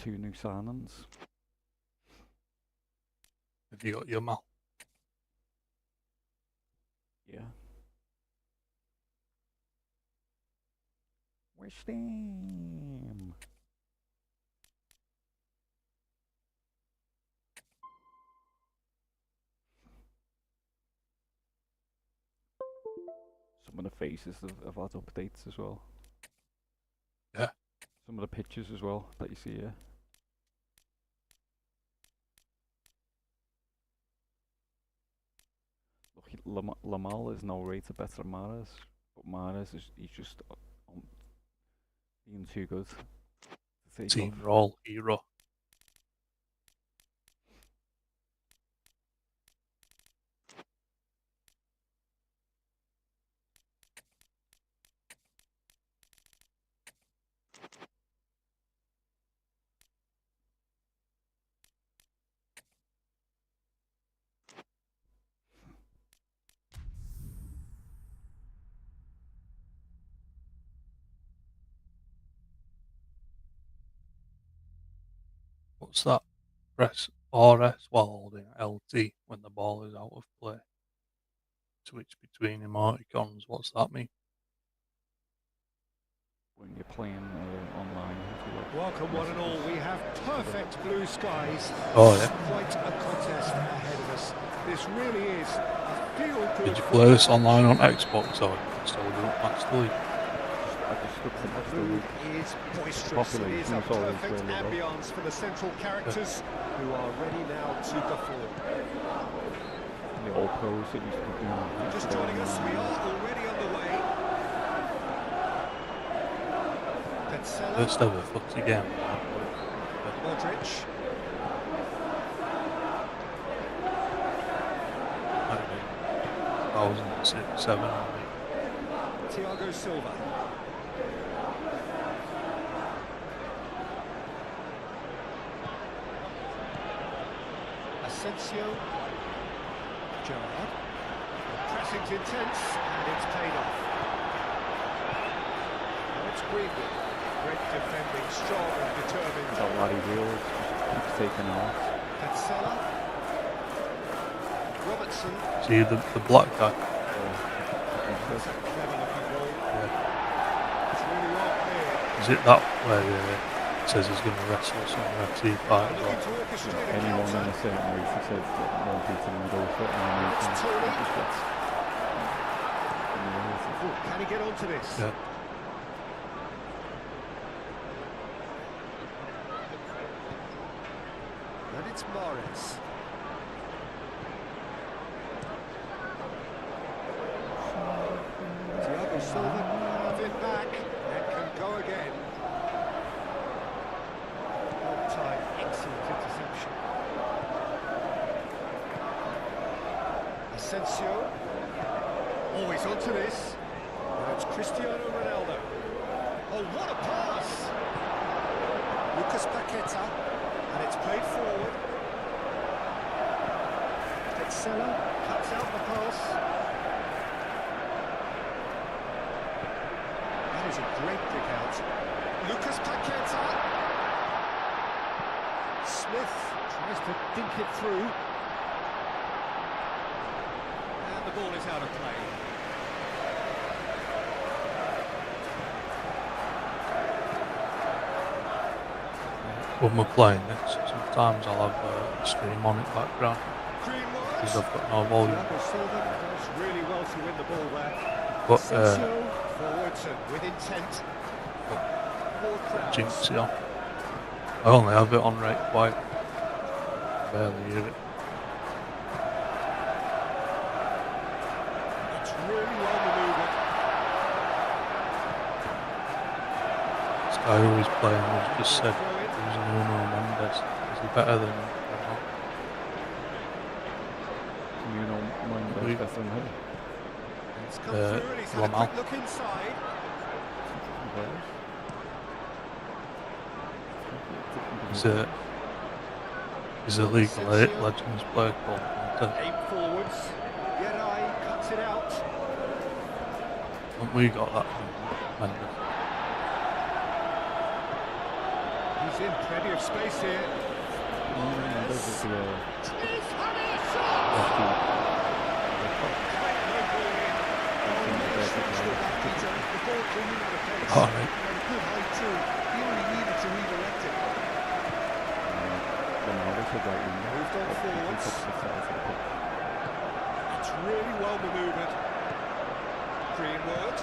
2 new signings. Have you got your mouth? Yeah. West Ham. Some of the faces have had updates as well. Yeah. Some of the pictures as well that you see here. Look, Lamal is now rated better than Mahrez, but Mahrez he's just being too good to take Team off. Roll hero. What's that? Press RS while holding LT when the ball is out of play. Switch between emoticons. What's that mean? When you're playing online. Welcome one and all, we have perfect blue skies. Oh yeah. Quite a contest ahead of us. This really is a feel-good. Did you play this online on Xbox or still do it Master League? I just looked at The mood is boisterous. It is a perfect ambience for the central characters who are ready now to perform. The old pros that used to be doing. Just joining us, we are already underway. First ever footy game. Modric. Might be 2006, 7 Thiago Silva. Asensio. Gerrard. The pressing's intense and it's paid off. Now it's Greenwood. Great defending, strong and determined. That laddie wheels keeps taking off. Petzela. Robertson. See the black guy? That's a clever looking goal. Yeah. It's really well played. Is it that where it says he's going to wrestle some UFC fight? Looking to orchestrate a Anyone in counter. a certain race he says that more people will go for it and then he It's can Tony. just gets Can he get onto this? Yeah. And it's Mahrez. Thiago Silva have it back and can go again. Long time, excellent interception. Asensio. Always onto this. And it's Cristiano Ronaldo. Oh, what a pass! Lucas Paqueta. And it's played forward. Petzela cuts out the pass. That is a great kick out. Lucas Paqueta. Smith tries to dink it through. And the ball is out of play. When we're playing this, sometimes I'll have a stream on it background because I've got no volume. Thiago Silva does really well to win the ball there. But Asensio forwards and with intent. More crowds. jinx it on. I only have it on right quiet. Barely hear it. It's really well manoeuvred. This guy who was playing was just said he was Nuno Mendes. Is he better than Ronaldo? you know Mendes better than him. It's come through and he's had a Lamal. quick look inside. He's a League of Legends player called Mendes. Aim forwards. Yeray cuts it out. Haven't we got that from Mendes? He He's in plenty of space here. Those are the He's having a shot! Great no ball in. The ball coming out of pace. All right. And a good height too. He only needed to redirect it. Moved on forwards. It's really well manoeuvred. Greenwood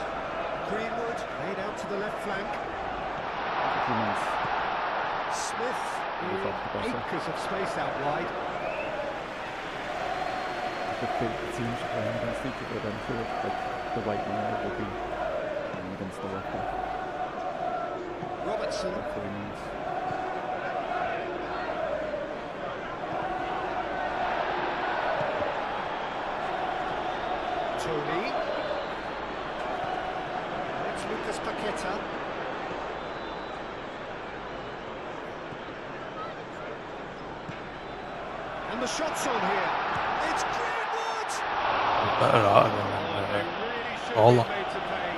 laid out to the left flank. Smith in acres of space out wide. The teams playing against each other, then feel like the right winger will be playing against the left back. Robertson. Tony. And it's Lucas Paqueta. And the shot's on here. It's Greenwood! Better out of They than really should Ola. be made to pay.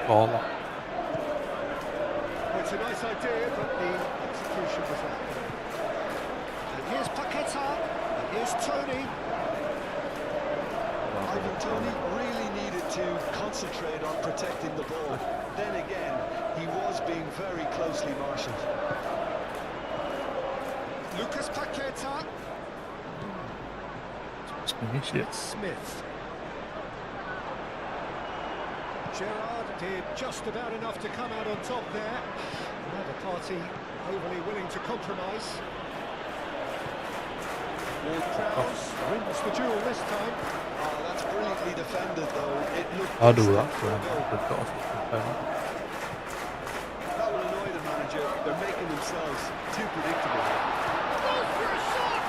Baller. Well, it's a nice idea, but the execution was lacking. And here's Paqueta. And here's Tony. Ivan Toney really needed to concentrate on protecting the ball. Then again, he was being very closely marshalled. Lucas Paqueta. It's Smith. Gerrard did just about enough to come out on top there. Neither party overly willing to compromise. Ward-Prowse wins the duel this time. Oh, that's brilliantly defended, though. It looked. I'll do that distant for him. a goal. They've got off the That will annoy the manager. They're making themselves too predictable. Goes for a shot!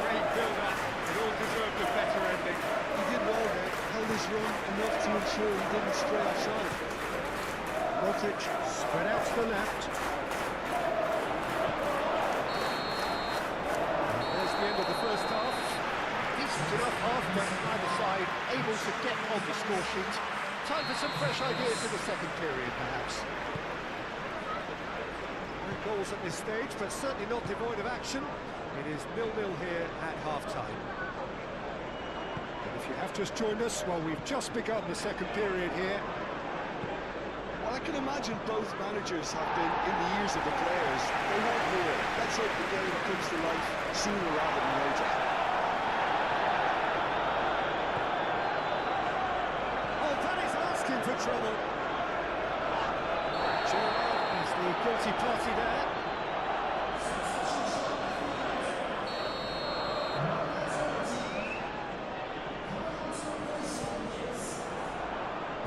Great build-up. It all deserved a better ending. He did well there. Held his run enough to ensure he didn't stray offside. Modric spread out to the left. And there's the end of the first half. Decent enough half, but either side able to get on the score sheet. Time for some fresh ideas in the second period, perhaps. No goals at this stage, but certainly not devoid of action. It is 0-0 here at half-time. And if you have just joined us, well, we've just begun the second period here. Well, I can imagine both managers have been in the ears of the players. They want more. Let's hope the game comes to life sooner rather than later. Oh, that is asking for trouble. Gerrard is the guilty party there.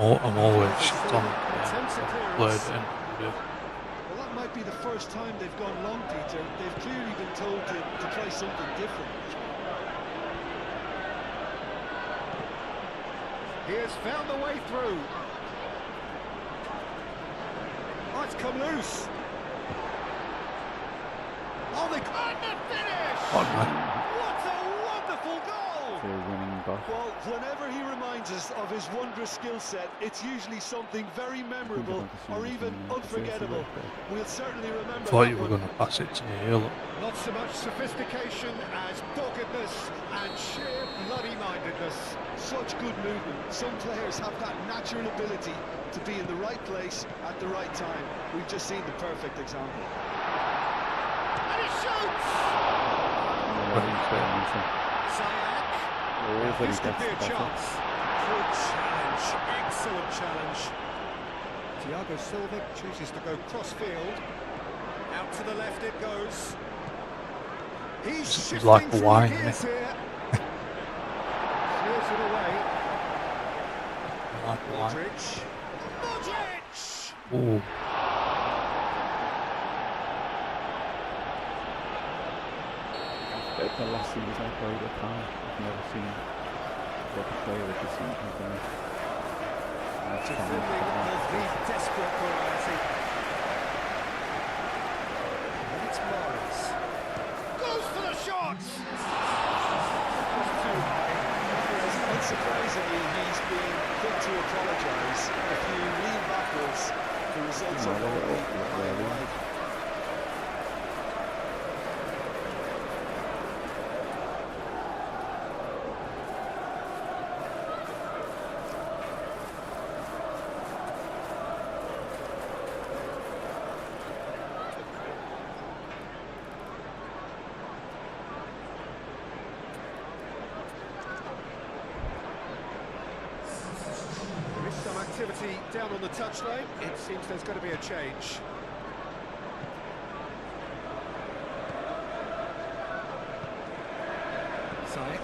I'm always shit on Attempts at played clearance. it in. Well, that might be the first time they've gone long, Peter. They've clearly been told to try something different. He has found the way through. Oh, it's come loose. Oh, they can't finish! Oh, man. What a wonderful goal! They're winning back. Well, whenever he reminds us of his wondrous skill set, it's usually something very memorable or even unforgettable. We'll certainly remember I thought that you were one. going to pass it to me here, look. Not so much sophistication as doggedness and sheer bloody-mindedness. Such good movement. Some players have that natural ability to be in the right place at the right time. We've just seen the perfect example. And he shoots! Ziyech. Now, this could be a chance. Good challenge, excellent challenge. Thiago Silva chooses to go cross-field. Out to the left it goes. He's This is shifting like a through wine, the gears isn't here. Clears it away. Like a line. Modric. Modric! Ooh. The last series I played at Cal, I've never seen what the player of the season has done. That's Defending of the desperate variety. And it's Mahrez. Goes for the shot! Just too high. recently he's been quick to apologise. If you lean backwards, the results are normally high and wide. Some activity down on the touchline. It seems there's going to be a change. Saik.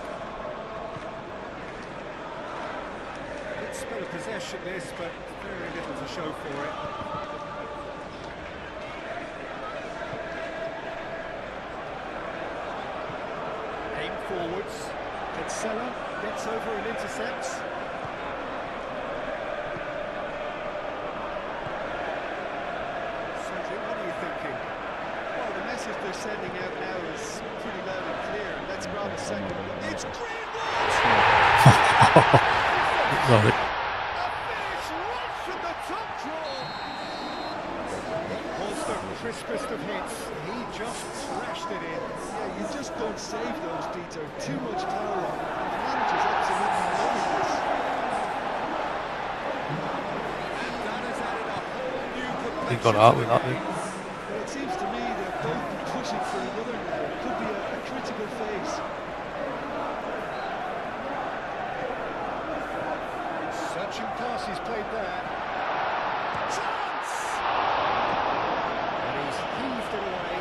Good spell of possession this, but very little to show for it. Aim forwards. Cancelo gets over and intercepts. They're sending out now is pretty loud and clear. Let's grab a second. It's Greenwood! Got it. A finish right from the top draw. Was the crispest of hits. He just thrashed it in. Yeah, you just don't save those, Peter. Too much power on them. And the manager's absolutely loving this. And that has added a whole new complexion. He got out with that, didn't he? Well, it seems to me they're both pushing for another now. It could be a critical phase. Searching pass he's played there. Chance! And he's heaved it away.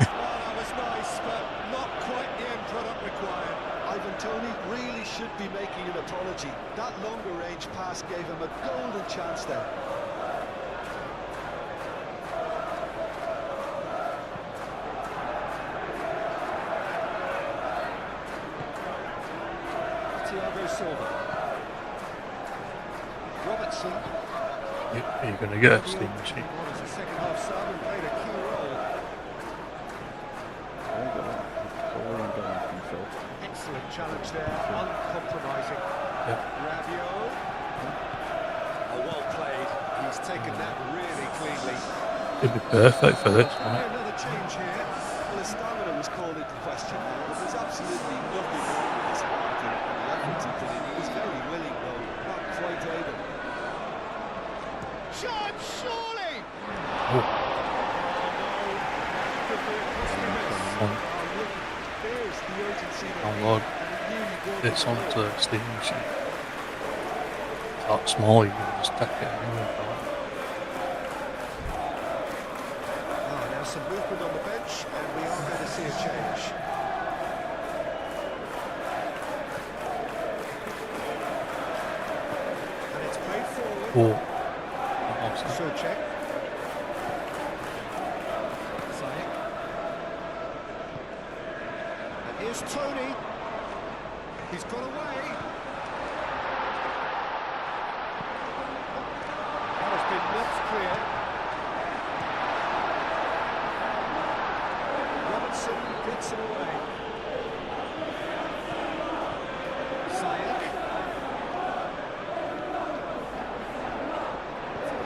Well, that was nice, but not quite the end product required. Ivan Toney really should be making an apology. That longer range pass gave him a golden chance there. Thiago Silva. Robertson. You're going to get a steam machine. Was a second half sub and played a key role. Excellent challenge there, uncompromising. Yep. Rabiot. Oh, well played. He's taken that really cleanly. It'd be perfect for this, wouldn't it? Another change here. Well, his stamina was called into question, but there's absolutely nothing wrong with his heart and the efforts he put in. He was very willing, though, not quite able. Shot, surely! Oh, Could be a costly miss. on, There's the urgency that download this onto the steam machine. That small, you can just take it anywhere. Oh, now some movement on the bench, and we are going to see a change. And it's played forward. Oh, Souček. Saik. And here's Toney. He's got away. That has been knocked clear. Robertson gets it away. Saik.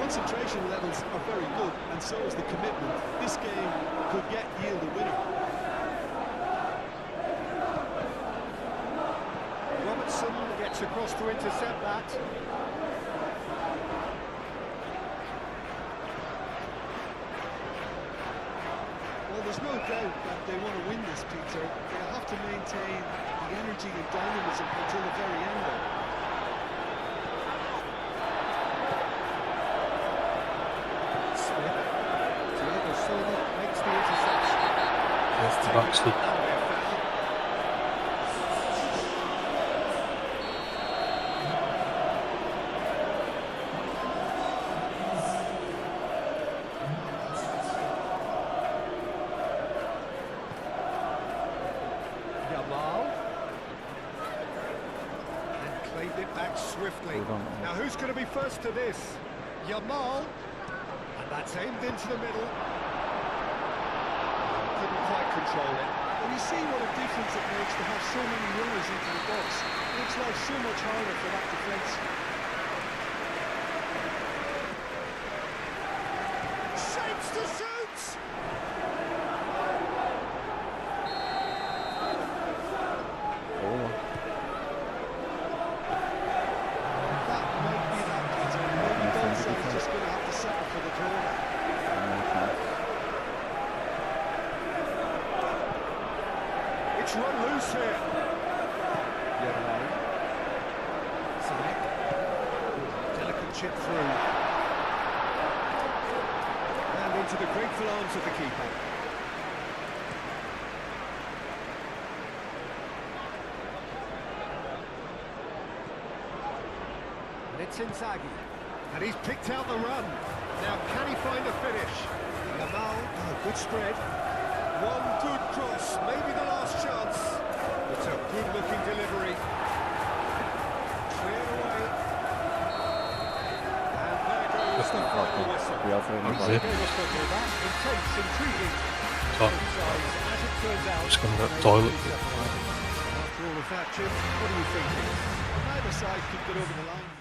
concentration levels are very good, and so is the commitment. This game could yield a winner. Robertson gets across to intercept that. Well, there's no doubt that they want to win this, Peter. They'll have to maintain the energy and dynamism until the very end, though. Makes the interception. Yes, the Baxter. Yamal. And claimed it back swiftly. Now who's going to be first to this? Yamal. And that's aimed into the middle. Couldn't quite control it. And you see what a difference it makes to have so many runners into the box. It makes life so much harder for that defence. Shapes to shoot! Oh, That might be that, Peter. Maybe Nice both one, sides good just going to have to settle for the draw now. one more chance. It's run loose here. Yamalai. Sanek. Delicate chip through. And into the grateful arms of the keeper. And it's Inzaghi. And he's picked out the run. Now, can he find a finish? Yamal. Oh, good spread. One good cross, maybe the last chance. It's a good-looking delivery. Clear away. And there goes the final whistle. We also That was have it. Gave us what we're back. Intense, intriguing. So, Both sides, as it turns out, just gonna go to the they toilet. will be separated. After all of that, Jim, what are you thinking? Neither side could get over the line.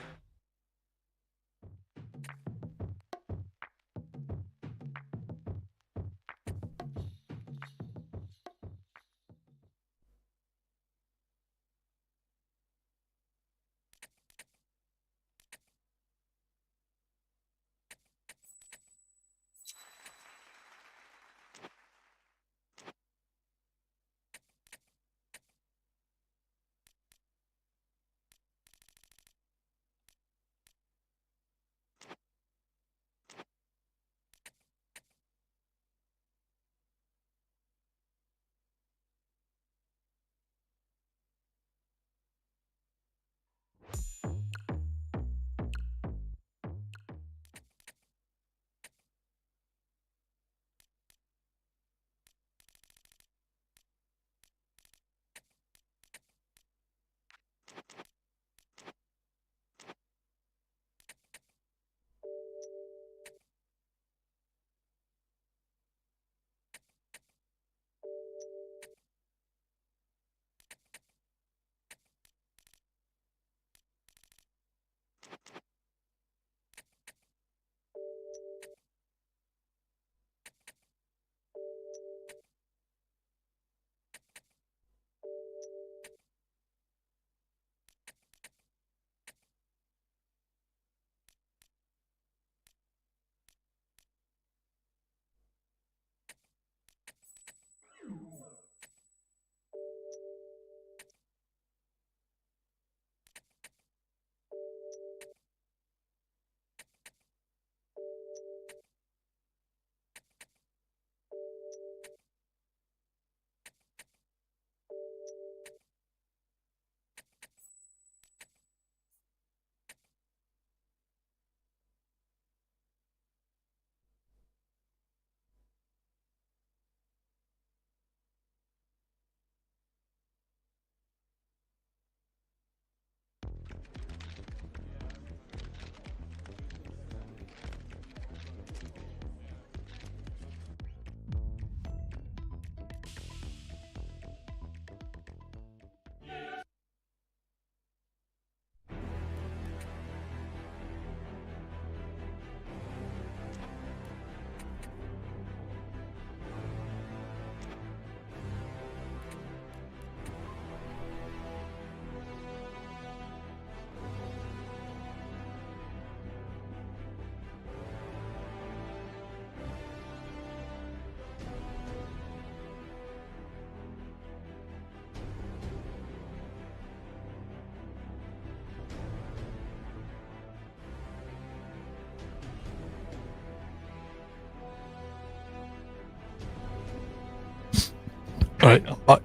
right, I'm back.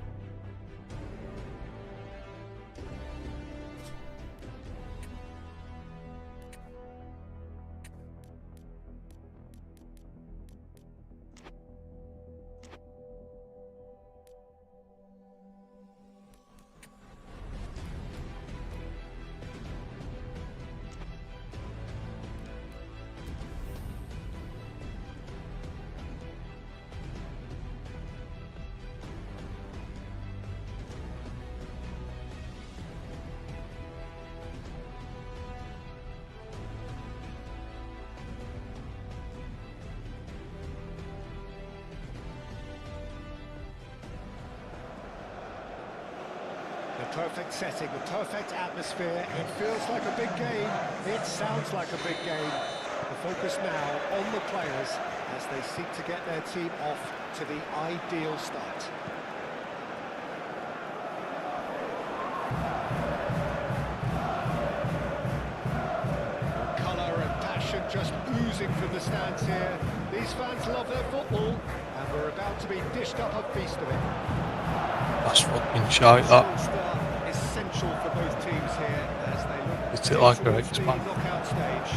The perfect setting, the perfect atmosphere. It feels like a big game. It sounds like a big game. The focus now on the players as they seek to get their team off to the ideal start. Colour and passion just oozing from the stands here. These fans love their football, and we're about to be dished up a feast of it. That's fucking shite, that. Essential for both teams here as they look It's it like a towards the expand. knockout stage.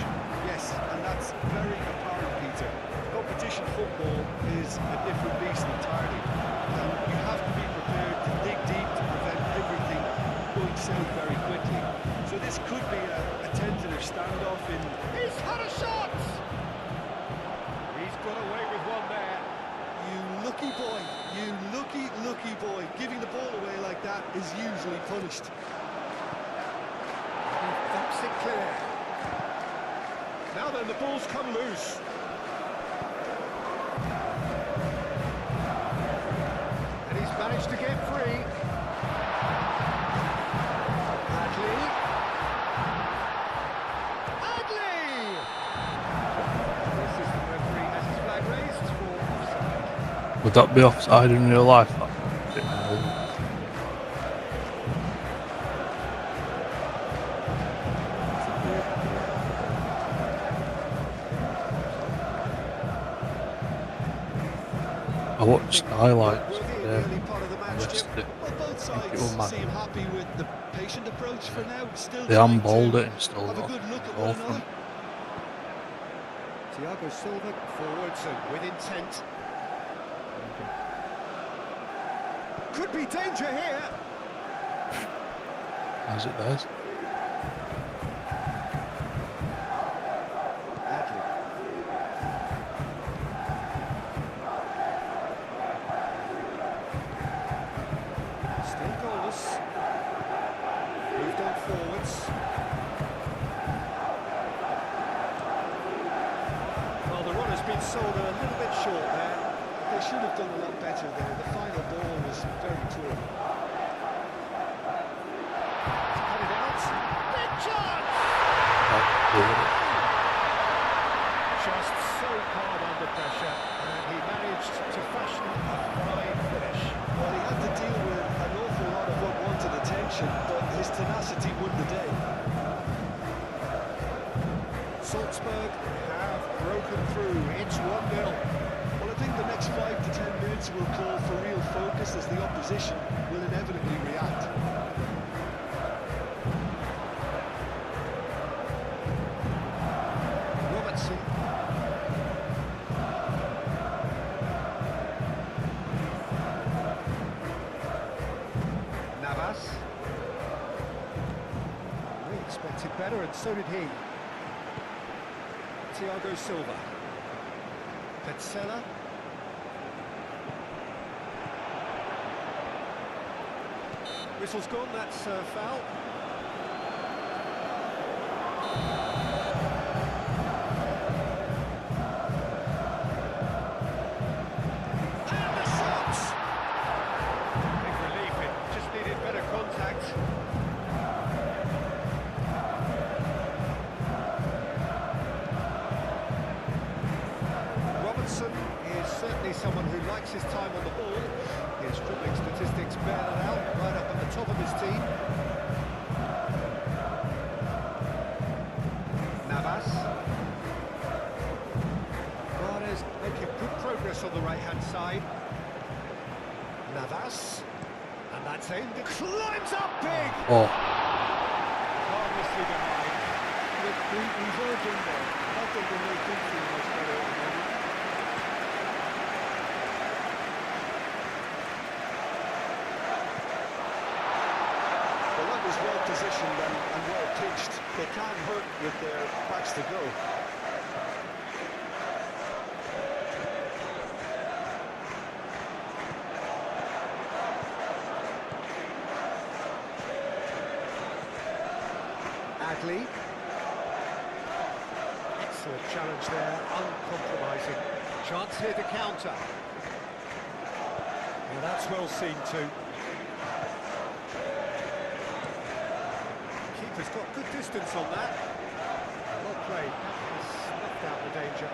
Yes, and that's very apparent, Peter. Competition football is a different beast entirely. And you have to be prepared to dig deep to prevent everything going south very quickly. So this could be a tentative standoff in... He's had a shot! He's got away with one there. You lucky boy, you lucky boy. Giving the ball away like that is usually punished. He thumps it clear. Now then, the ball's come loose. And he's managed to get free. Adley. This is the referee has his flag raised for offside. Would that be offside in real life? That? I watched highlights Early part of the match, Jim. yesterday. Well, both think it sides will matter. seem happy with the patient approach for now. Still They trying handballed to it and still have a got good look at goal one from another. it. Thiago Silva forwards and with intent. Could be danger here. As it does. Adley. Still goalless. Moved on forwards. Well, the run has been sold a little bit short there. They should have done a lot better there. The final ball was very poor. Cut it out. Big chance! Just so calm under pressure, and he managed to fashion a fine finish. Well, he had to deal with an awful lot of unwanted attention, but his tenacity won the day. Salzburg have broken through. It's 1-0. Well, I think the next 5 to 10 minutes will call for real focus as the opposition will inevitably react. Robertson. Navas. We expected better, and so did he. Thiago Silva. Petzela. Whistle's gone, that's foul. And the shot! Big relief, it just needed better contact. Robertson is certainly someone who likes his time on the ball. His dribbling statistics bear that out, right up at the top of his team. Navas. Juarez making good progress on the right-hand side. Navas. And that's aimed, it climbs up big! Oh, Harmlessly behind. Look, we've all been there. I think we'll make him feel much better at the moment. Well, that was well positioned and well pitched. They can't hurt with their backs to go. Adley. Excellent challenge there, uncompromising. Chance here to counter. Well, that's well seen too. Keeper's got good distance on that. Well played. That has snuffed out the danger.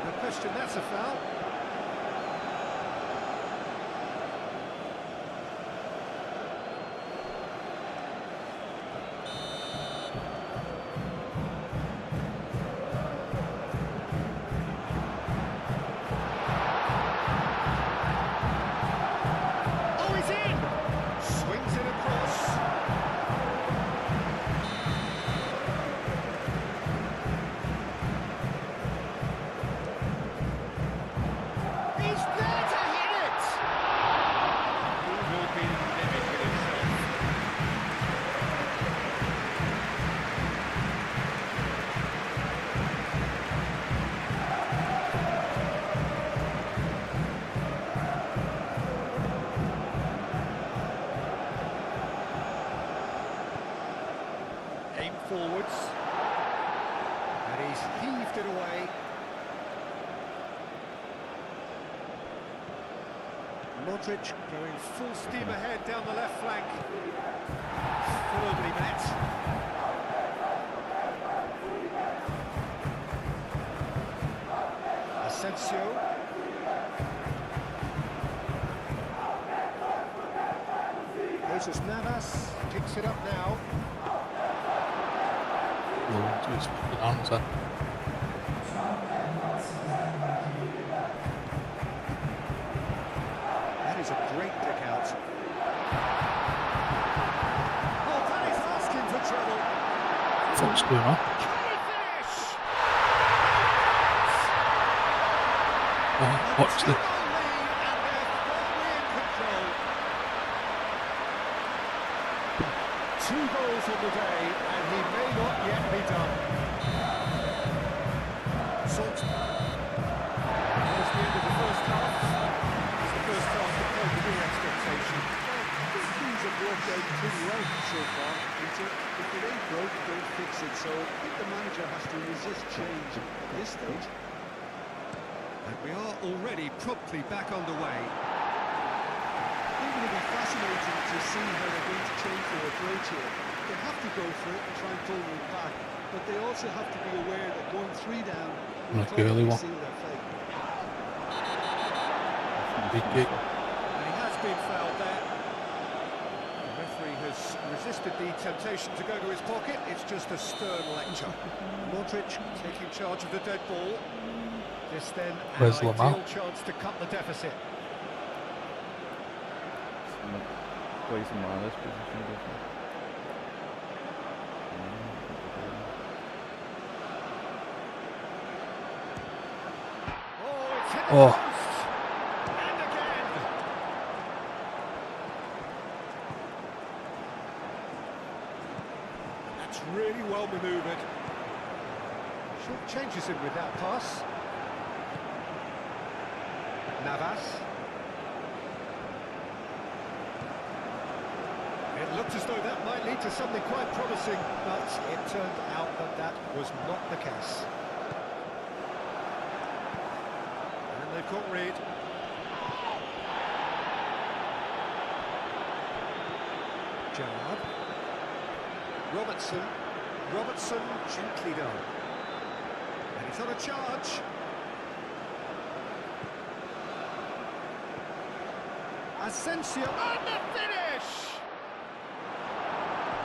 No question, that's a foul. Oh, he's in! Swings it across. He's there to hit it! He will be mimicking himself. Aim forwards. And he's heaved it away. Modric going full steam ahead down the left flank. Firmly met. Asensio. Jesus Navas picks it up now. Low into his fucking hands then. That is a great pick out. Oh, that is asking for trouble. What's going on? Can he finish? Oh, watch the... 2-0 lead and they're firmly in control. 2 goals on the day and he may not yet be done. Salt. That was the end of the first half. It's the first half that played with your expectation. Things have worked out pretty well so far, Peter. If it ain't broke, don't fix it. So I think the manager has to resist change at this stage. And we are already promptly back underway. I think it'll be fascinating to see how they're going to change their approach here. They have to go for it and try and pull them back, but they also have to be aware that going 3 down will Like the early probably one. seal their fate. Big kick. And he has been fouled there. The referee has resisted the temptation to go to his pocket. It's just a stern lecture. Modric taking charge of the dead ball. This then an Where's ideal Lamar? chance to cut the deficit. Plays in Mara's position, doesn't he? Oh, it's hit the Oh. post! And again! That's really well manoeuvred. Short changes him with that pass. Navas. It looked as though that might lead to something quite promising, but it turned out that that was not the case. And they've got rid. Gerrard. Robertson. Robertson gently done. And he's on a charge. Asensio and the finish!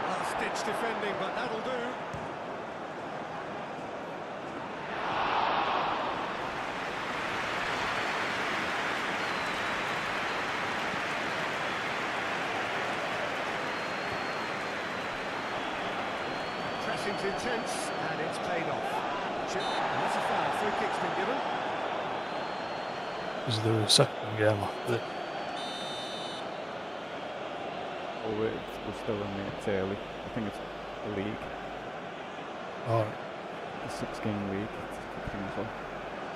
Last-ditch defending, but that'll do. Pressing's intense, and it's paid off. Chip, and that's a foul. Free kick's been given. Is there a second game after this? Oh, we're still in it. It's early. I think it's the league, Alright. the 6-game league. It's things on.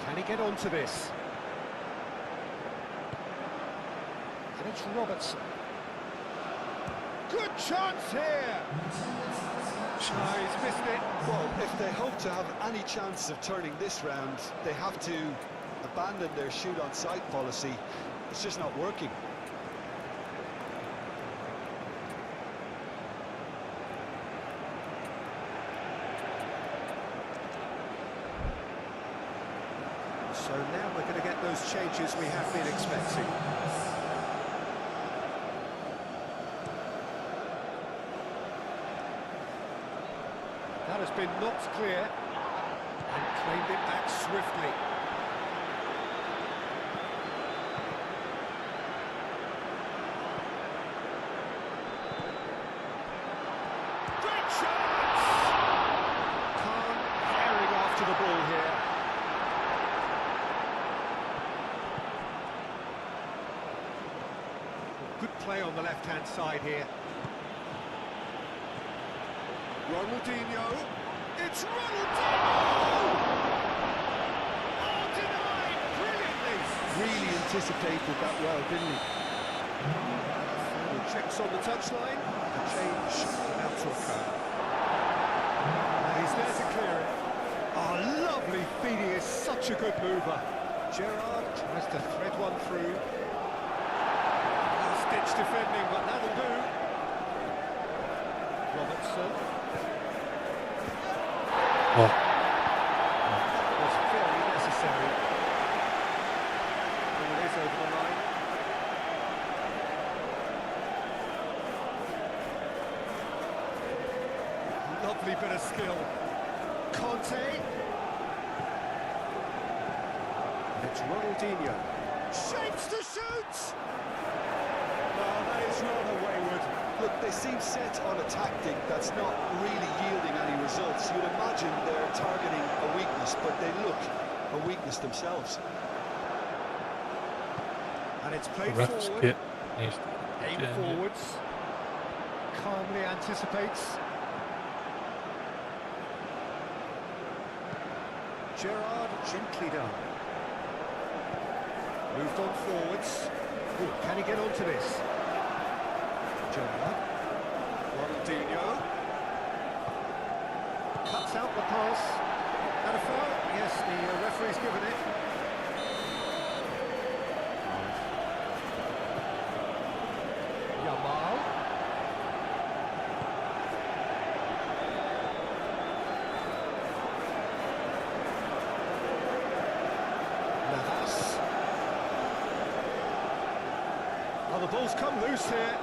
Can he get onto this? And it's Robertson. Good chance here! Oh, he's missed it. Well, if they hope to have any chance of turning this round, they have to abandon their shoot-on-sight policy. It's just not working. So now we're going to get those changes we have been expecting. That has been knocked clear and claimed it back swiftly. Great chance! Khan herring after the ball here. Good play on the left-hand side here. Ronaldinho. It's Ronaldinho! Oh, denied brilliantly! Really anticipated that well, didn't he? Checks on the touchline. A change about to occur. And he's there to clear it. Oh, lovely feed. He is such a good mover. Gerrard tries to thread one through. Stitch defending, but that'll do. Robertson. Oh, That was very necessary. And it is over the line. Lovely bit of skill. Conte. And it's Ronaldinho. Shapes to shoot! Well, that is rather wayward. Look, they seem set on a tactic that's not really yielding any results. You'd imagine they're targeting a weakness, but they look a weakness themselves. And it's the played ref's forward. kit needs to Aim change it. forwards. Calmly anticipates. Gerrard gently done. Moved on forwards. Ooh, can he get onto this? Gerrard. Ronaldinho. Cuts out the pass. And a foul? Yes, the referee's given it. Yamal. Navas. Oh, the ball's come loose here.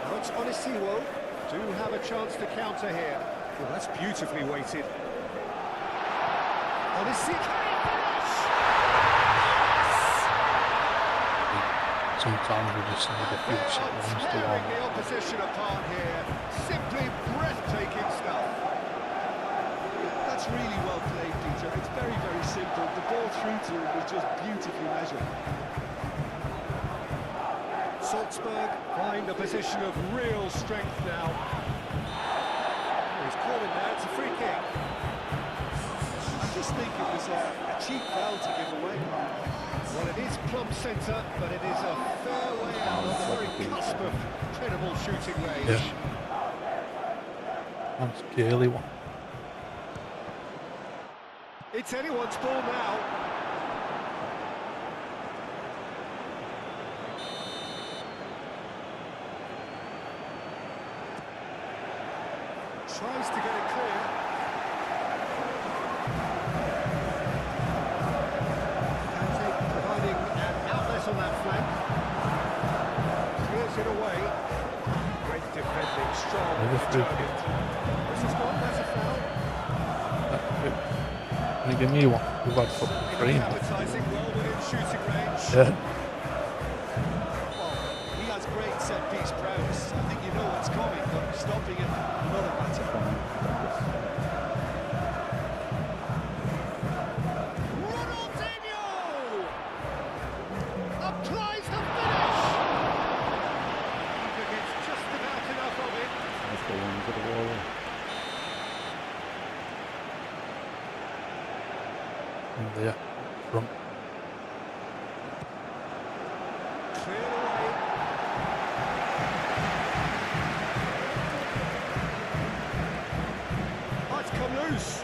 Now it's Onisiwo. Do have a chance to counter here. Well, that's beautifully weighted. Onisiwo, can he finish? Sometimes we just need a few They are seconds to tearing warm the up. opposition apart here. Simply breathtaking stuff. That's really well played, Peter. It's very, very simple. The ball through to him was just beautifully measured. Salzburg find a position of real strength now. He's calling there, it's a free kick. I just think it was a cheap foul to give away. Well, it is plumb centre, but it is a fair way out on the very cusp of credible shooting range. Yeah. That's clearly one. It's anyone's ball now. Tries to get it clear. Kante providing an outlet on that flank. Clears it away. Great defending, strong, Another free kick. determined. This is one, that's a foul. That's it. Can you give me one? We've had fucking three now. Advertising well within shooting range. Yeah. Well, he has great set-piece prowess. I think you know what's coming, but stopping it, another matter. Ronaldinho applies the finish. Keeper gets just about enough of it. That's the one to the wall. And there. Front. Cleared away. Oh, it's come loose.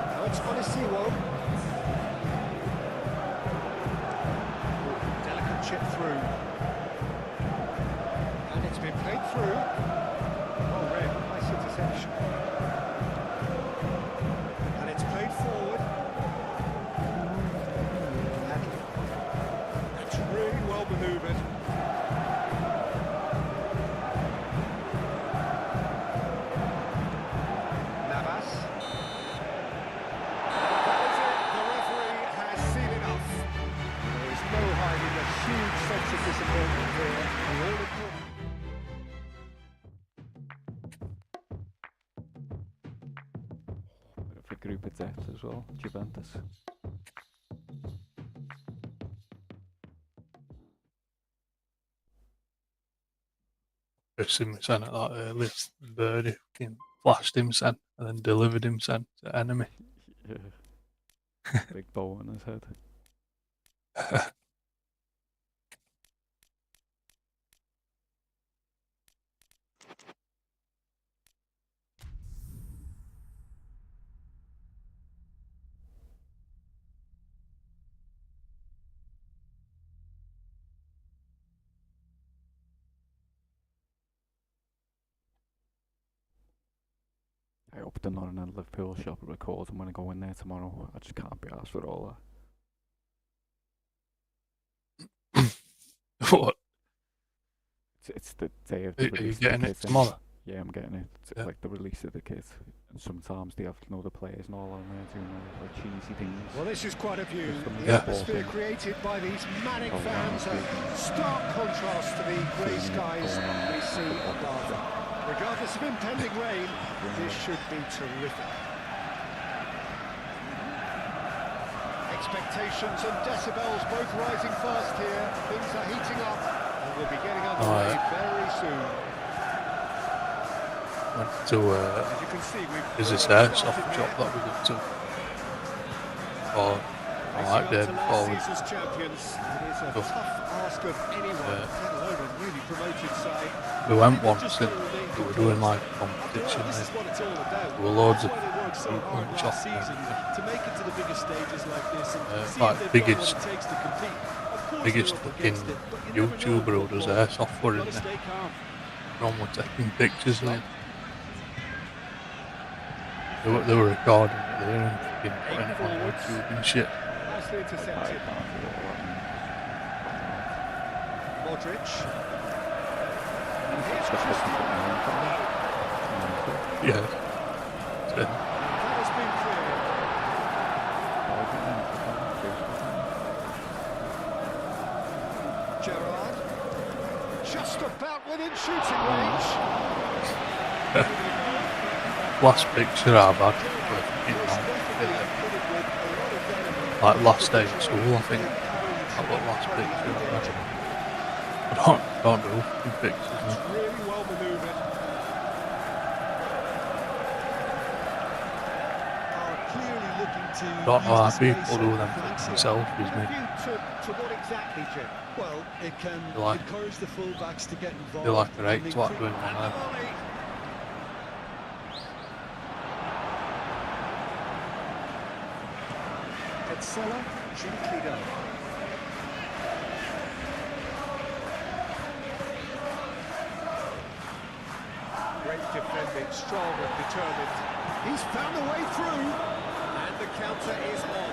Now it's Onisiwo. Delicate chip through. And it's been played through. interception. And it's played forward. Hadley. It's really well manoeuvred. Navas. That is it. The referee has seen enough. There is no hiding a huge sense of disappointment here. The all-important Bit of a group of death as well, Juventus. First thing we sent at that earlier, Birdie fucking flashed him sent and then delivered him sent to enemy. Yeah. Big bow on his head. I hope they're not in a Liverpool shop at record. I'm going to go in there tomorrow. I just can't be asked with all What? that. It's the day of Are the you release of getting the it kids. tomorrow? Yeah, I'm getting it. It's Yeah. like the release of the kids. And sometimes they have the players and all on there doing like cheesy things. Well, this is quite a view. Just The Yeah. atmosphere created by these manic Oh, wow. fans, a stark contrast to the grey skies we see above. Regardless of impending rain, this should be terrific. Expectations and decibels both rising fast here. Things are heating up, and we'll be getting underway very soon. Went to As you can see, we've is this already airsoft started shop here. that we went to. Oh, I like Racing that. on to Oh, last season's champions. It is a Oh. tough ask of anyone, Yeah. let alone a newly promoted side. we went People once just and all remain they were good doing players. like After all, competition this is there. what it's all about. There were loads That's of why they worked so people hard in last shop season to make it to the biggest stages like this and see like if they've biggest- got what it takes to compete. Of course biggest they're up fucking against it, but you never know YouTuber who does football. airsoft for You've it. got to stay calm. Everyone was taking pictures of it. They were recording it there and fucking putting it on YouTube and shit. Nicely I intercepted. can't do all that. Modric. And here's Just looking Cristiano. for my own family. Yeah. So, That has been cleared. Gerrard. Just about within shooting range. last picture I've had for fucking like last day of school, I think. That was the last picture I've had. I don't do fucking pictures, man. Really well manoeuvred. Are clearly looking to Don't know how use the people space do on them the flanks fucking here. selfies, With mate. a view to what exactly, Jim? Well, it can They like- encourage the fullbacks to get involved. They like the right and twat increase- doing one of them. Volley. Petzela, gently done. Great defending, strong and determined. He's found a way through, and the counter is on.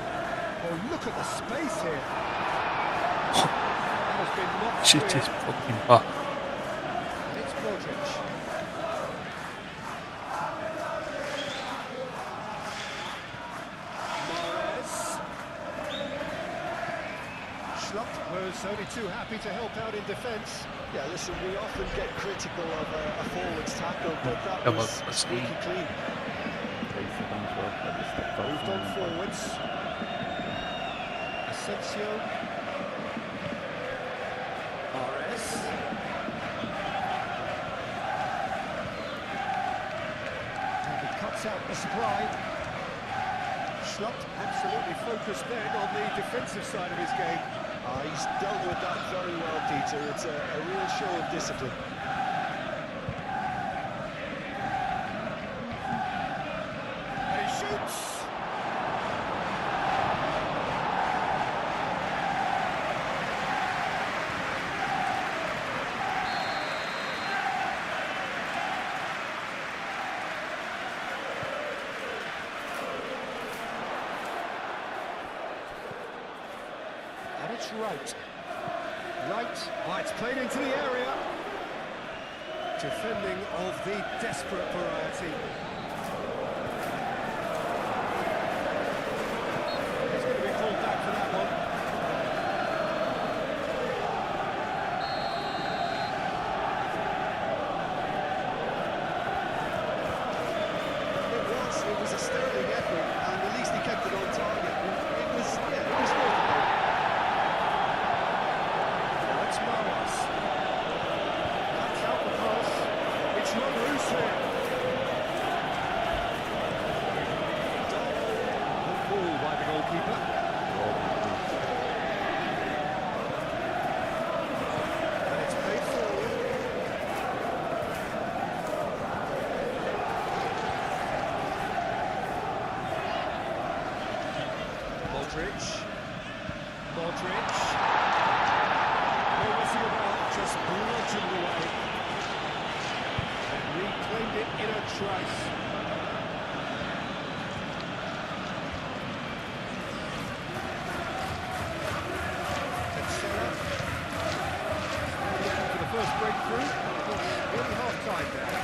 Oh, look at the space here. That has been knocked Shit clear. is fucking bad. And it's Modric. Mahrez. Schlupp was only too happy to help out in defence. Yeah, listen, we often get critical of a forward's tackle, but that Yeah, but was let's squeaky see. clean. Moved on forwards. Asensio. Mahrez. And he cuts out the supply. Schlupp absolutely focused then on the defensive side of his game. He's dealt with that very well, Peter. It's a real show of discipline. And he shoots. It's right. Right. Oh, it's played into the area. Defending of the desperate variety. He's going to be called back for that one. It was a sterling effort, and at least he kept it on target. It was worth it. That's Maras. Cuts out the pass. It's not loose here. The ball by the goalkeeper. And it's played forward. Modric. No messing about, just bludgeoned away. And reclaimed it in a trice. Cancelo. Looking for the first breakthrough. Nearly half-time now.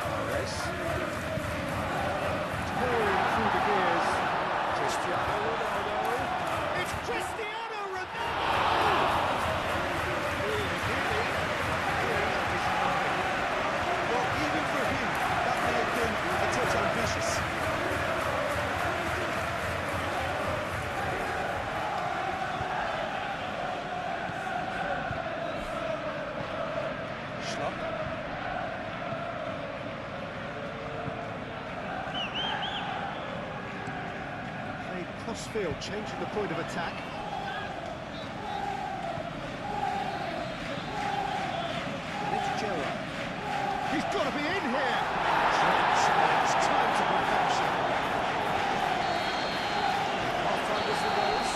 Mahrez. Pouring through the gears. Cristiano Ronaldo. It's Cristiano Ronaldo! Well, even for him, that may have been a touch ambitious. Schlupp. Crossfield changing the point of attack. And it's Gerrard. He's got to be in here! It's time to perfection. Half-time whistle goes.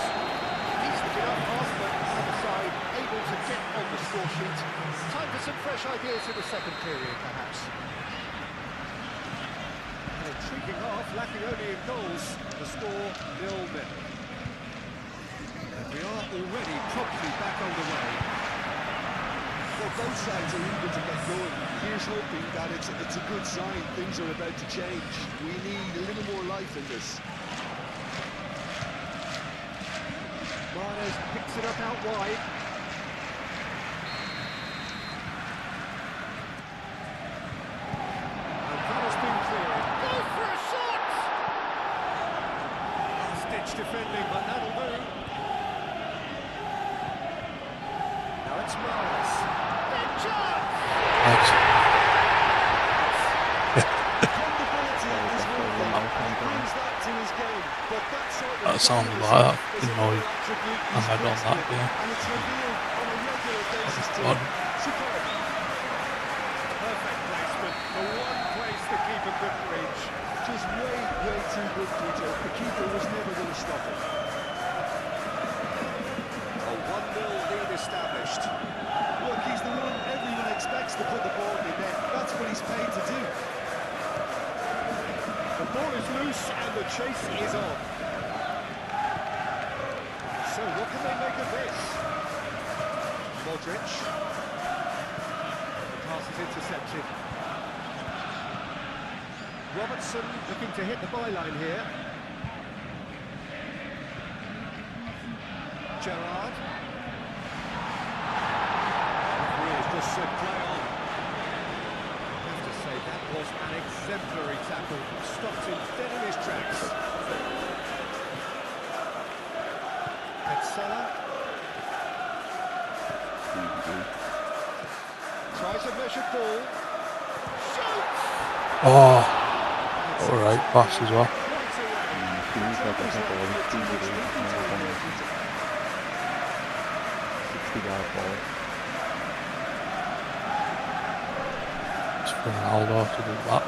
He's looking up half the other side, able to get on the score sheet. Time for some fresh ideas in the second period, perhaps. An intriguing half, lacking only in goals. The score 0-0. And we are already promptly back underway. Well, both sides are eager to get going. Here's hoping that it's a good sign. Things are about to change. We need a little more life in this. Mahrez picks it up out wide. And that has been cleared. Go for a shot! Stitch defending, but that'll do. Now it's Mahrez. Big chance! That sounded like that. Didn't know he had on that, yeah. Perfect placement. The one place the keeper couldn't reach. Just way too good, Peter. The keeper was never going to stop it. A 1-0 lead established. Look, he's the one everyone expects to put the ball in net. That's what he's paid to do. The ball is loose and the chase is on. So what can they make of this? Modric. The pass is intercepted. Robertson looking to hit the byline here. Gerrard. Referee has just said play on. I have to say that was an exemplary tackle. Stopped him dead in his tracks. Cancelo. Tries a measured ball. Shoots! Oh, alright, pass as well. 60-yard ball. It's for Ronaldo to do that.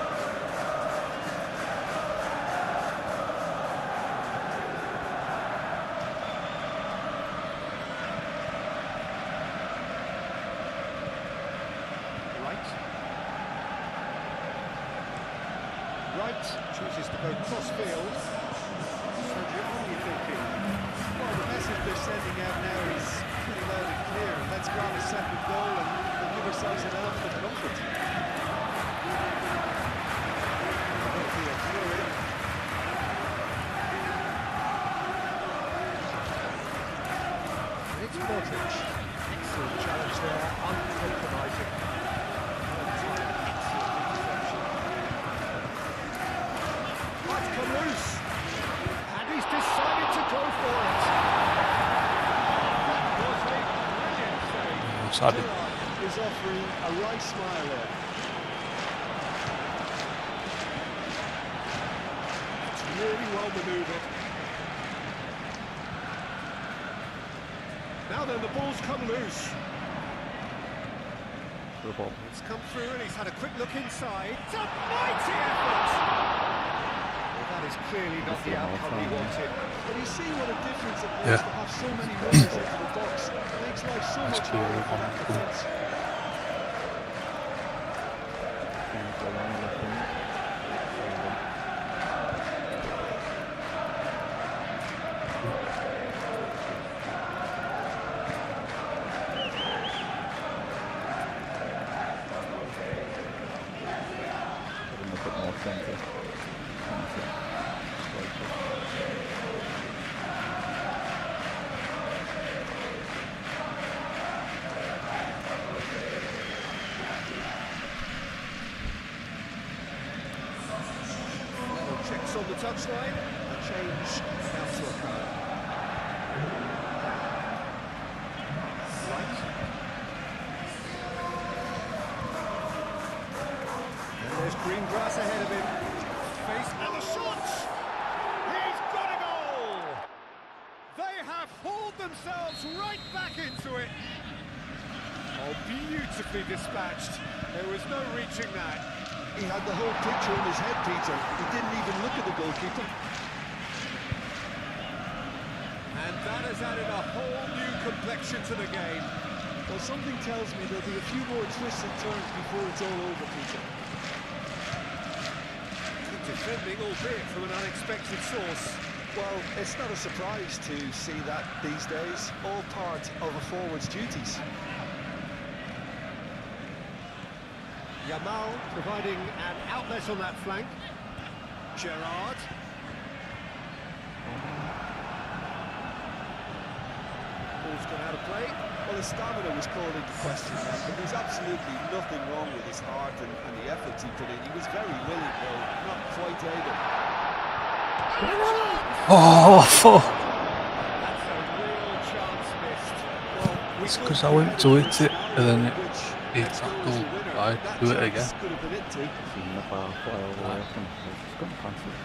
Right it. Chooses to go cross-field. Cedric, what are you thinking? Well, the message they're sending out now is pretty loud and clear. Let's grab a second goal and give ourselves an element of comfort. That'll be a throw-in. It's Modric. Excellent challenge there, uncompromising. Might come loose. And he's decided to go for it. That was a brilliant save. Offside. Gerrard is offering a right smile there. It's really well manoeuvred. Now then, the ball's come loose. For the ball. It's come through and he's had a quick look inside. It's a mighty effort! Well, that is clearly not the outcome he wanted. But you see what a difference it makes Yeah. to have so many runners into the box. It makes life so That's much cool. harder for that defence. Things go wrong left wing. Put him a bit more centre. Final checks on the touchline. A change now to occur. Right. And there's green grass ahead of him. Face and the shot! He's got a goal! They have hauled themselves right back into it. Oh, beautifully dispatched. There was no reaching that. He had the whole picture in his head, Peter. He didn't even look at the goalkeeper. And that has added a whole new complexion to the game. Well, something tells me there'll be a few more twists and turns before it's all over, Peter. Good defending, albeit from an unexpected source. Well, it's not a surprise to see that these days. All part of a forward's duties. Yamal providing an outlet on that flank. Gerrard. Ball's gone out of play. Well, his stamina was called into question, but there's absolutely nothing wrong with his heart and the efforts he put in. He was very willing, though not quite able. Oh, fuck. That's a real chance missed. Well, we It's could 'cause I went to hit it, and then it- Which, he let's go, was tackled. the winner. Right, That do it chance again. Could have been it too. Seen the bar fly all the way up and it's gone past it.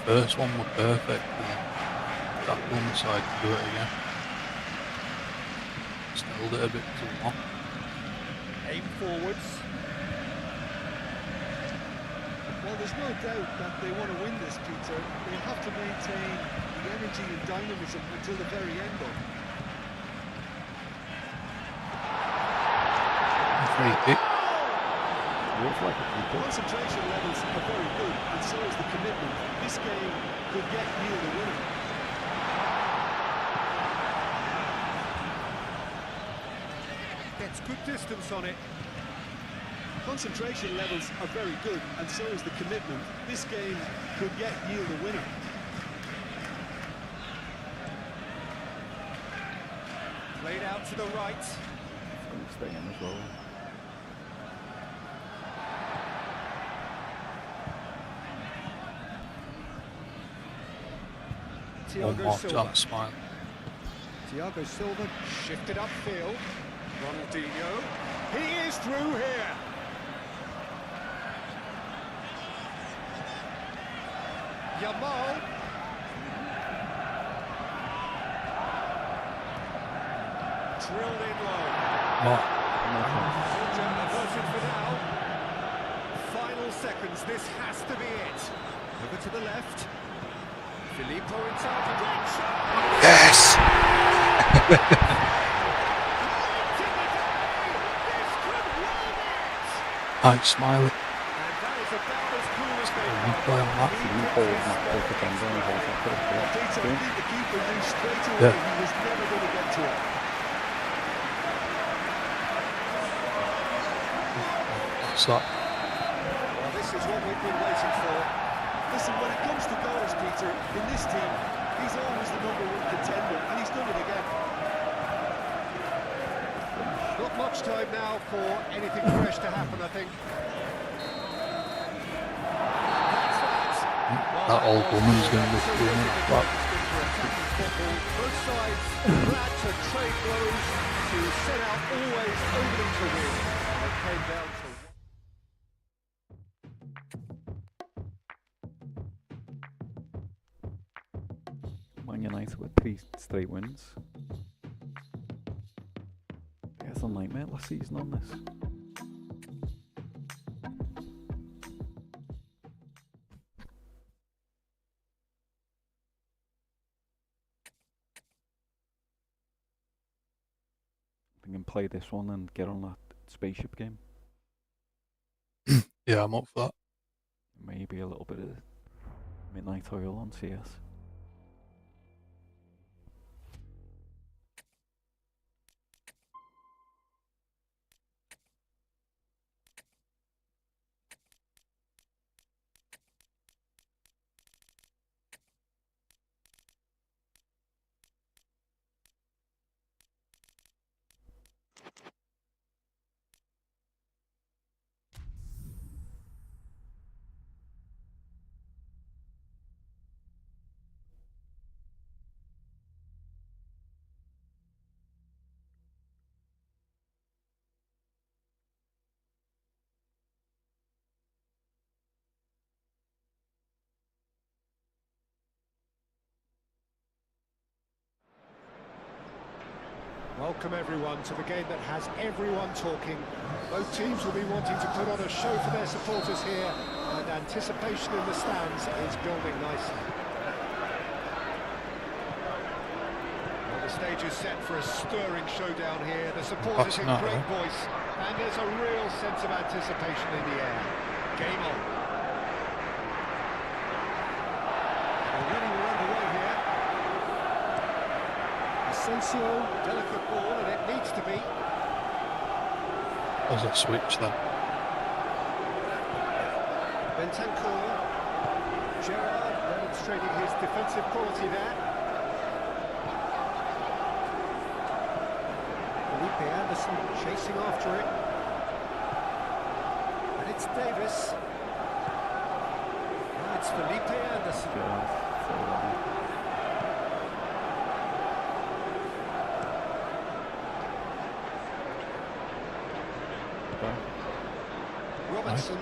First one was perfect, and then that one side to do it again. Stilled it a bit too long. aim forwards. Well, there's no doubt that they want to win this, Peter. They have to maintain the energy and dynamism until the very end, though. Free kick. Looks like a free kick. Concentration levels are very good, and so is the commitment. This game could yet yield a winner. Gets good distance on it. Concentration levels are very good, and so is the commitment. This game could yet yield a winner. Played out to the right. It's going to stay in as well. One Thiago more Silva. chance, smile. Thiago Silva shifted upfield. Ronaldinho. He is through here. Yamal. Drilled in low. More. Soldier averted for now. Final seconds. This has to be it. Over to the left. Filippo inside the great shot. Yes! Hi, Smiley. And that is about as cool as they You come. play on that. He holds not the defender and holds that for the Well, play. Peter, I think the keeper knew straight away Yeah. he was never going to get to it. What's that? Well, this is what we've been waiting for. Listen, when it comes to goals, Peter, in this team, he's always the #1 contender, and he's done it again. Not much time now for anything fresh to happen, I think. That's that. Well, That old was woman's going to be so screaming terrific at that. against for attacking football. Both sides glad to trade blows to set out always only to win. It came down to Man United with 3 straight wins. It's a nightmare last season on this. I can play this one and get on that spaceship game. Yeah, I'm up for that. Maybe a little bit of Midnight Oil on CS. welcome everyone to the game that has everyone talking. Both teams will be wanting to put on a show for their supporters here, and anticipation in the stands is building nicely. Well, the stage is set for a stirring showdown here. The supporters in That's not, great voice, and there's a real sense of anticipation in the air. Game on. Already we're underway here. Asensio, delicate ball, and it needs to be. There's a switch there. Bentancur. Gerrard demonstrating his defensive quality there. Felipe Anderson chasing after it. And it's Davis. Now it's Felipe Anderson. Robertson.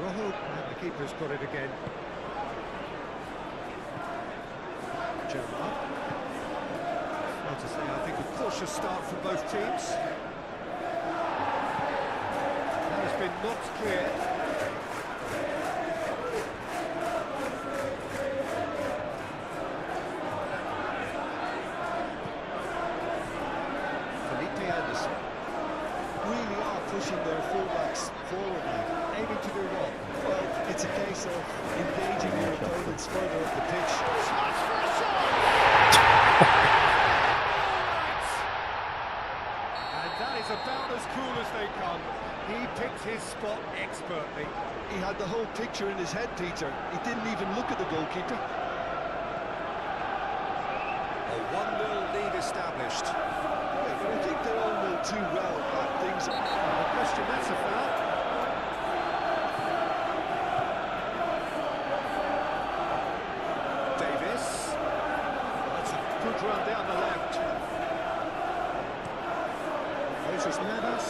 Rojo, and the keeper's got it again. Gerrard. Well to say, I think a cautious start from both teams. That has been knocked clear. Felipe Anderson. Really are pushing their fullbacks forward now. Aiming to do what? Well, it's a case of engaging your opponents further up the pitch. Shots for a shot! And that is about as cool as they come. He picked his spot expertly. He had the whole picture in his head, Peter. He didn't even look at the goalkeeper. A 1-0 lead established. Yeah, but I think they all know too well that things are... No question, that's a foul. Davis. That's a good run down the left. Jesus Navas.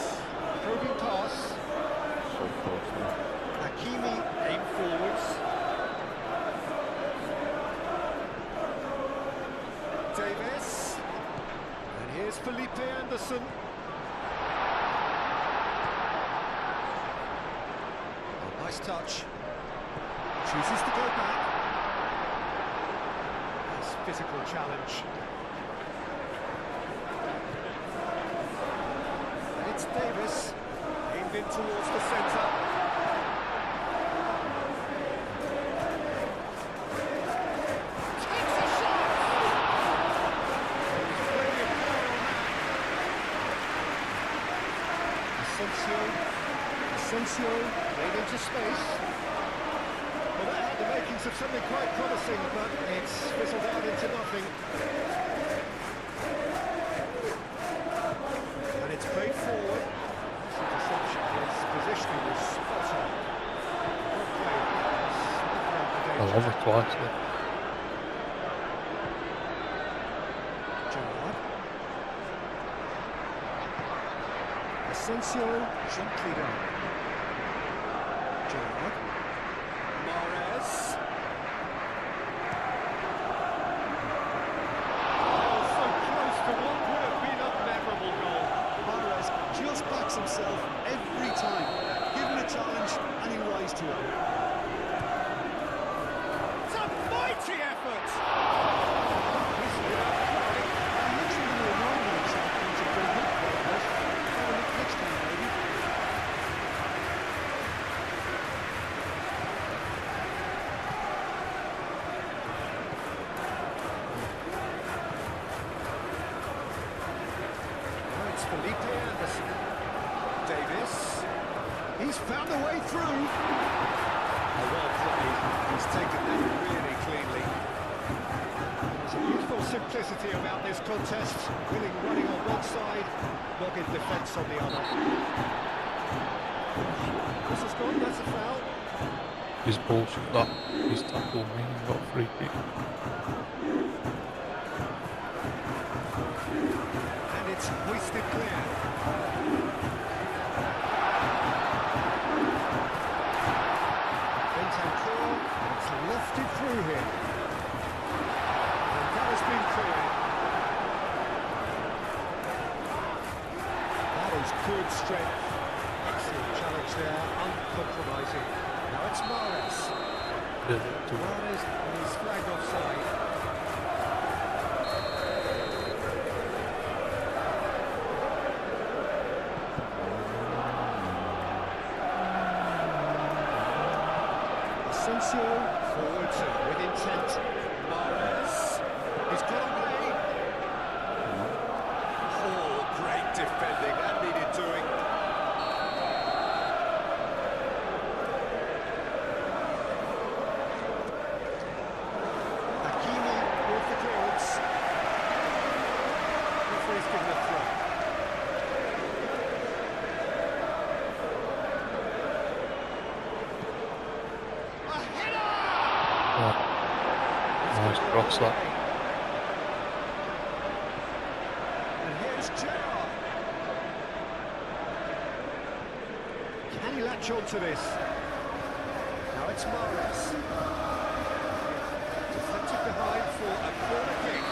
Probing pass. So close now. Hakimi aim forwards. Davis. And here's Felipe Anderson. Oh, nice touch. Chooses to go back. As physical challenge. It's Davis, aimed in towards the centre. Takes a shot! Brilliant play on that. Asensio, played into space. Well, that had the makings of something quite promising, but it's fizzled out into nothing. And it's played forward. Interception, his positioning was spot on. Good play. I love it twice. Gerrard. Asensio, gently down. Gerrard. Mahrez. Oh, so close to what would have been a memorable goal. Mahrez just backs himself every time. Given a challenge, and he rises to it. It's a mighty effort! Literally reminding himself into brilliant progress. Follow it next time, maybe. Now it's Felipe Anderson. Davis. He's found a way through. Oh, well played. He's taken that really cleanly. There's a beautiful simplicity about this contest. Willing running on one side, dogged defence on the other. This has gone, that's a foul. His bullshit that. He's tackled me and got a free kick. And it's hoisted clear. Bentancur, it's lofted through here. And that has been cleared. That is good strength. Excellent challenge there, uncompromising. Now it's Mahrez. Mahrez and he's flagged offside. Asensio forward with intent. Mahrez. He's got away. Oh, great defending. That needed doing. Hakimi with the clearance. Referee's given a throw. A header! Nice cross that. And here's Gerrard. Can he latch on to this? Now it's Mahrez. Deflected behind for a corner kick.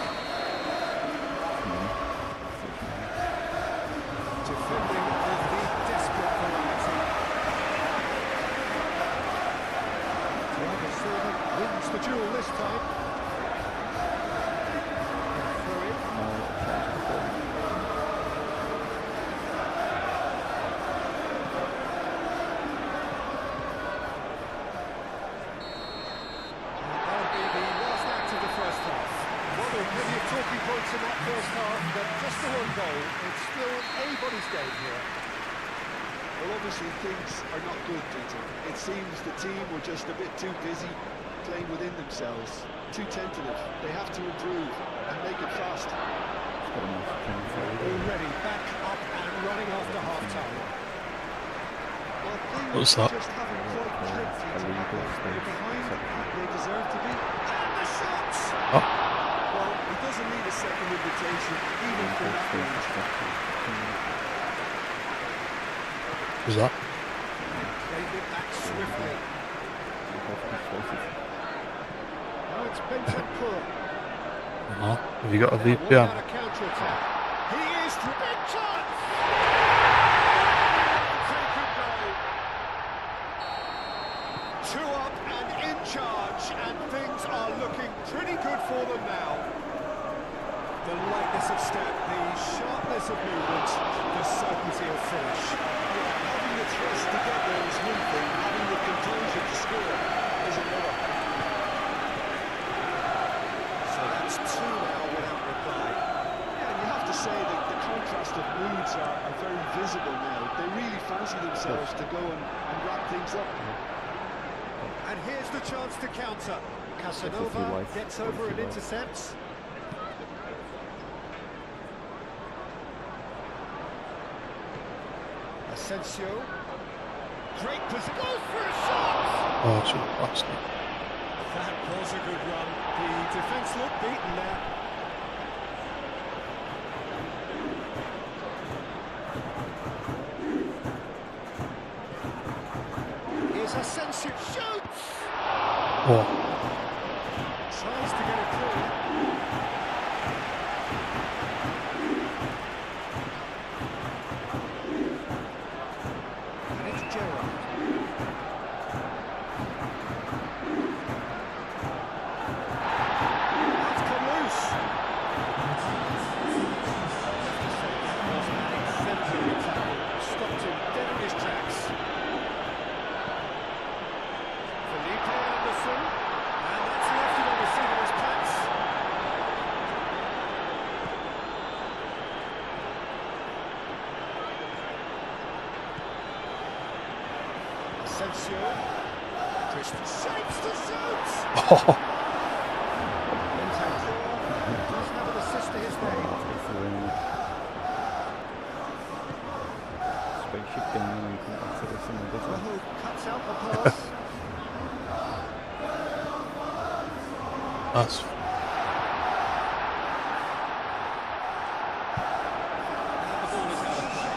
Defending of the desperate variety. Thiago Silva wins the duel this time. Through it. That'll be the last act of the first half. Well, there were plenty of talking points in that first half, but just the one goal. It's still anybody's game here. Well, obviously things are not good, Peter. It seems the team were just a bit too busy playing within themselves, too tentative. They have to improve and make it fast. Already back up and running after half-time. Well, things What's that? just haven't quite clicked, Peter. They're behind, they deserve to be. And the shots! Oh, Well, he doesn't need a second invitation, even from that range. who's that? Played it back swiftly. Now it's Bentancur. Have you got a Now, VPN? what about a counter-attack? He is to big chance! Taken goal. 2 up and in charge, and things are looking looking pretty good for them now. The lightness of step, the sharpness of movement, the certainty of finish. Having the trust to get there is one thing, having the composure to score is another. So that's two now without reply. Yeah, and you have to say that the contrast of moods are very visible now. They really fancy themselves to go and wrap things up. And here's the chance to counter. Gets a few Casanova lights, gets quite a over few and lights. intercepts. Asensio. Great position. Goes for a shot! Oh, I should have passed it. That was a good run. The defence looked beaten there. Here's Asensio. Shoots! Oh, Tries to get it clear. And it's Gerrard. That's come loose. Exemplary tackle. Stopped him dead in his tracks. Felipe Anderson. And that's left him on the seat of his pants. Asensio. Christian shapes to shoot. oh, Doesn't have an assist to his name. It's a spaceship down and come back to this in the different. Rojo cuts out the pass. that's And the ball is out of play.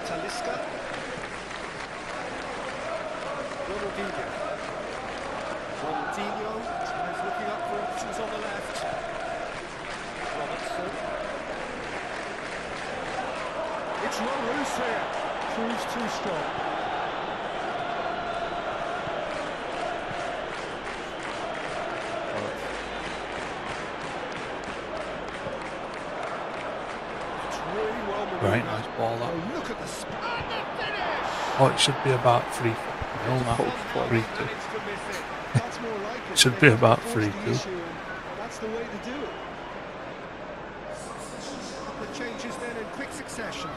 Talisca. Ronaldinho. Ronaldinho tries looking up for options on the left. Robertson. It's run loose here. Proves too strong. It's really well maneuvered. very nice ball. That. Oh, look at the speed and the finish! Oh, it should be about 3-0 now. 3-2. That's more like it. Should They be have to about force 3-2. the issue, and that's the way to do it. Couple of changes then in quick succession.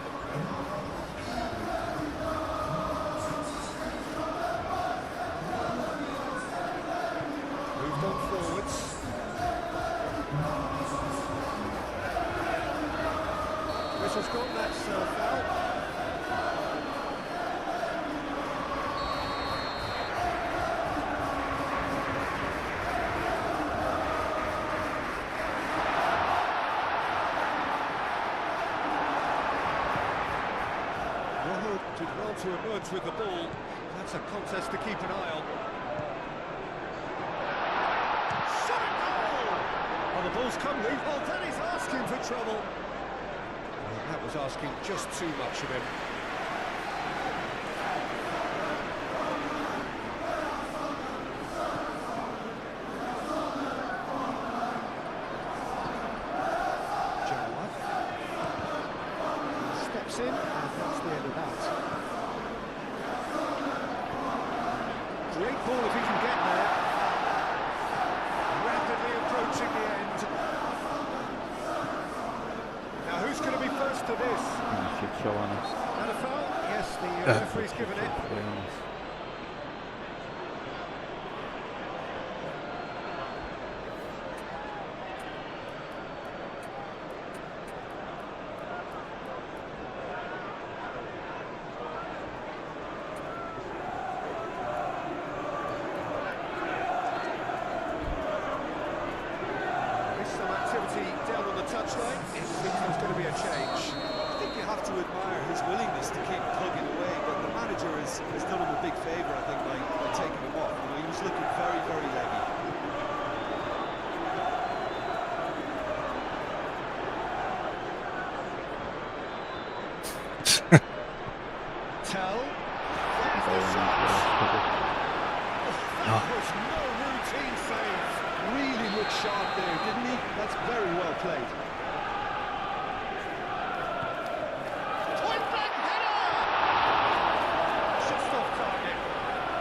Moved on forwards. Whistle's gone, that's foul. Rojo did well to emerge with the ball. That's a contest to keep an eye on. Shot at goal! Well, the ball's come loose. Oh, then he's asking for trouble. Well, that was asking just too much of him. Gerrard. He steps in, and that's the end of that. Great ball if he can get there. Rapidly approaching the end. Now who's going to be first to this? Shit show on us. And a foul? Yes, the Yeah. referee's given it. To be honest. touchline, it thinks there's going to be a change. I think you have to admire his willingness to keep plugging away, but the manager has done him a big favour, I think, by taking him off. You know, he was looking very, very leggy. Tell. That was no routine save. Really looked sharp there, didn't he? That's very well played. Point blank header! Just off target.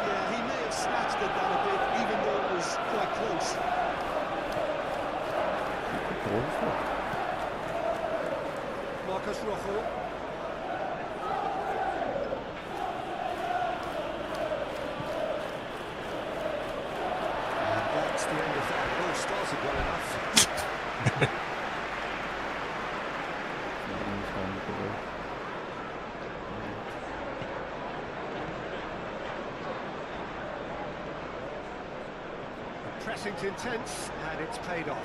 Yeah, he may have snatched at that a bit, even though it was quite close. Marcos Rojo. That's the end of that. Goal started well enough. The pressing's intense, and it's paid off.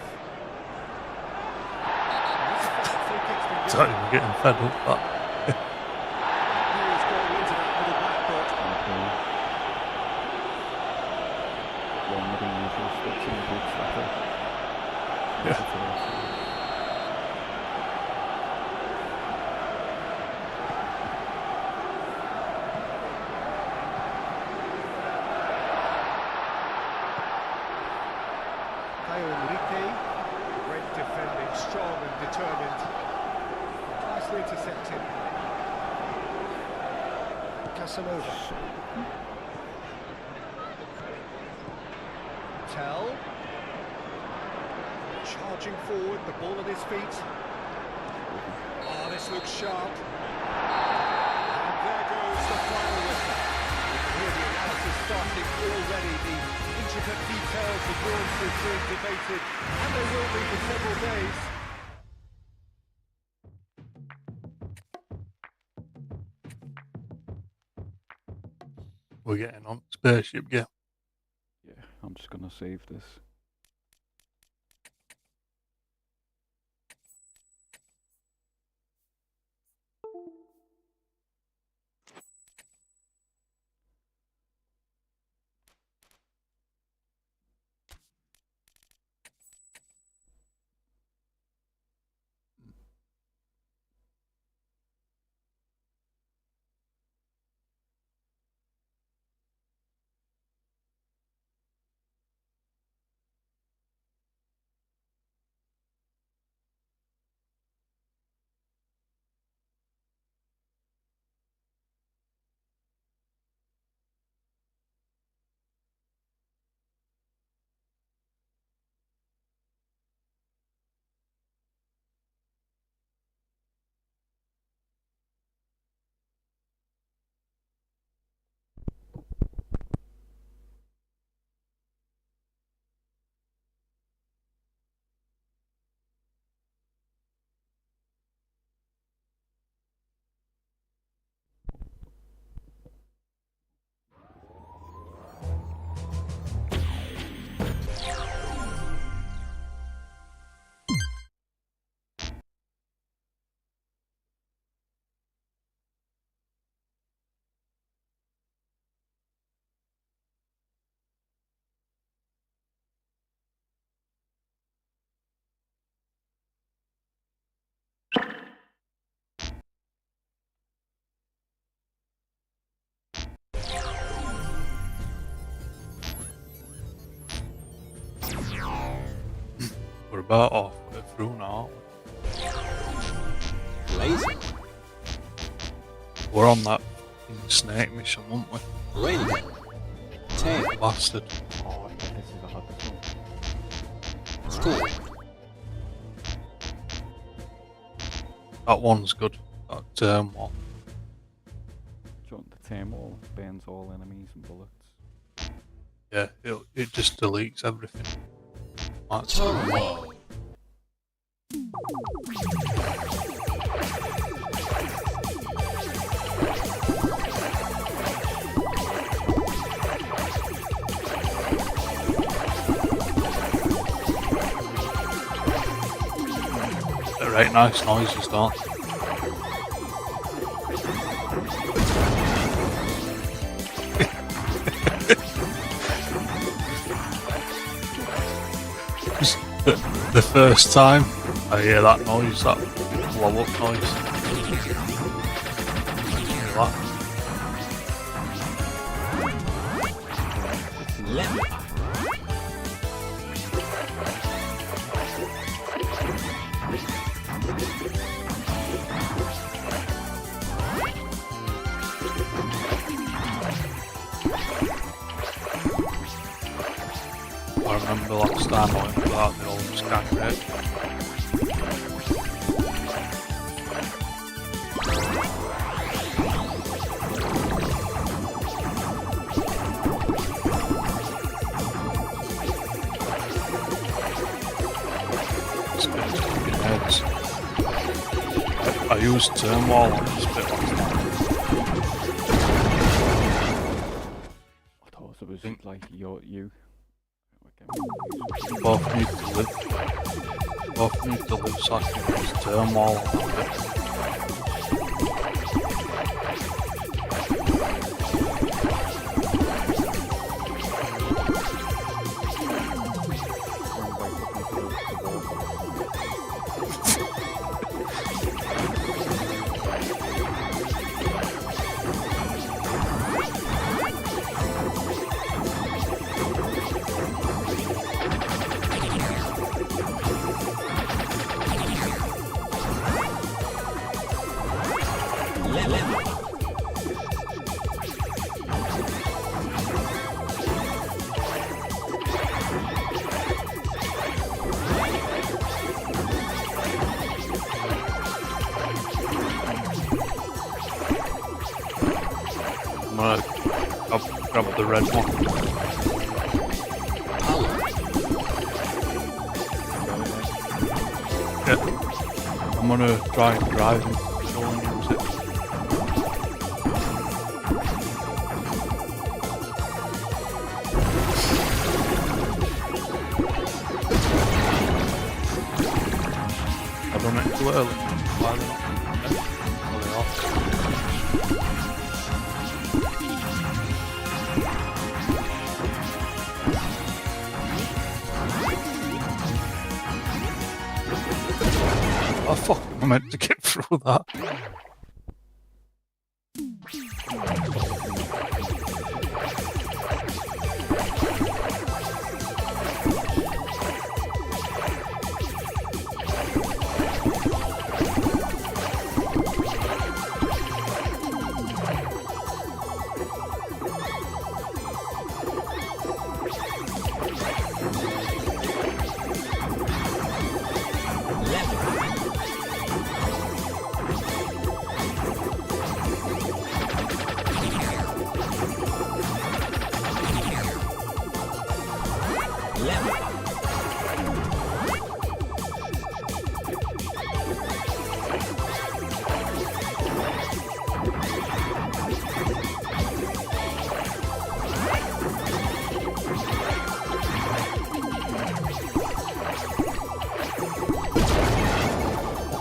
Free kick's been given. Sorry, we're getting fed up. But Here's going into that middle back box. Caio Henrique, great defending, strong and determined. Nicely intercepted. Casanova. Tell. Charging forward, the ball at his feet. Oh, this looks sharp. And there goes the final whistle. You can hear the analysis starting already. The intricate details of Brentford being debated, and they will be for several days. we're getting on spaceship, yeah. Yeah, I'm just gonna save this. We're about halfway through now, aren't Lazy, we? We're on that fucking snake mission, weren't we? rainy, tame, Bastard. Oh, yeah, this is the hardest one. school, That one's good. That term one. Do you want the tame all burns all enemies and bullets? Yeah, it just deletes everything. That's turn, right nice noises, don't they? The first time I hear that noise, that blow up noise. Hear that? I remember last time I went for that, the old skank rate. This bit's fucking heads. I used Turnwall on this bit last time. I thought it was like you. Both need to live so I can use Turnwall on that bit. I'm gonna grab the red one. Yeah. I'm gonna try and drive and show and use it. I've done it too early. Why are they not? Yeah. Oh, they are. Oh fuck, I meant to get through that.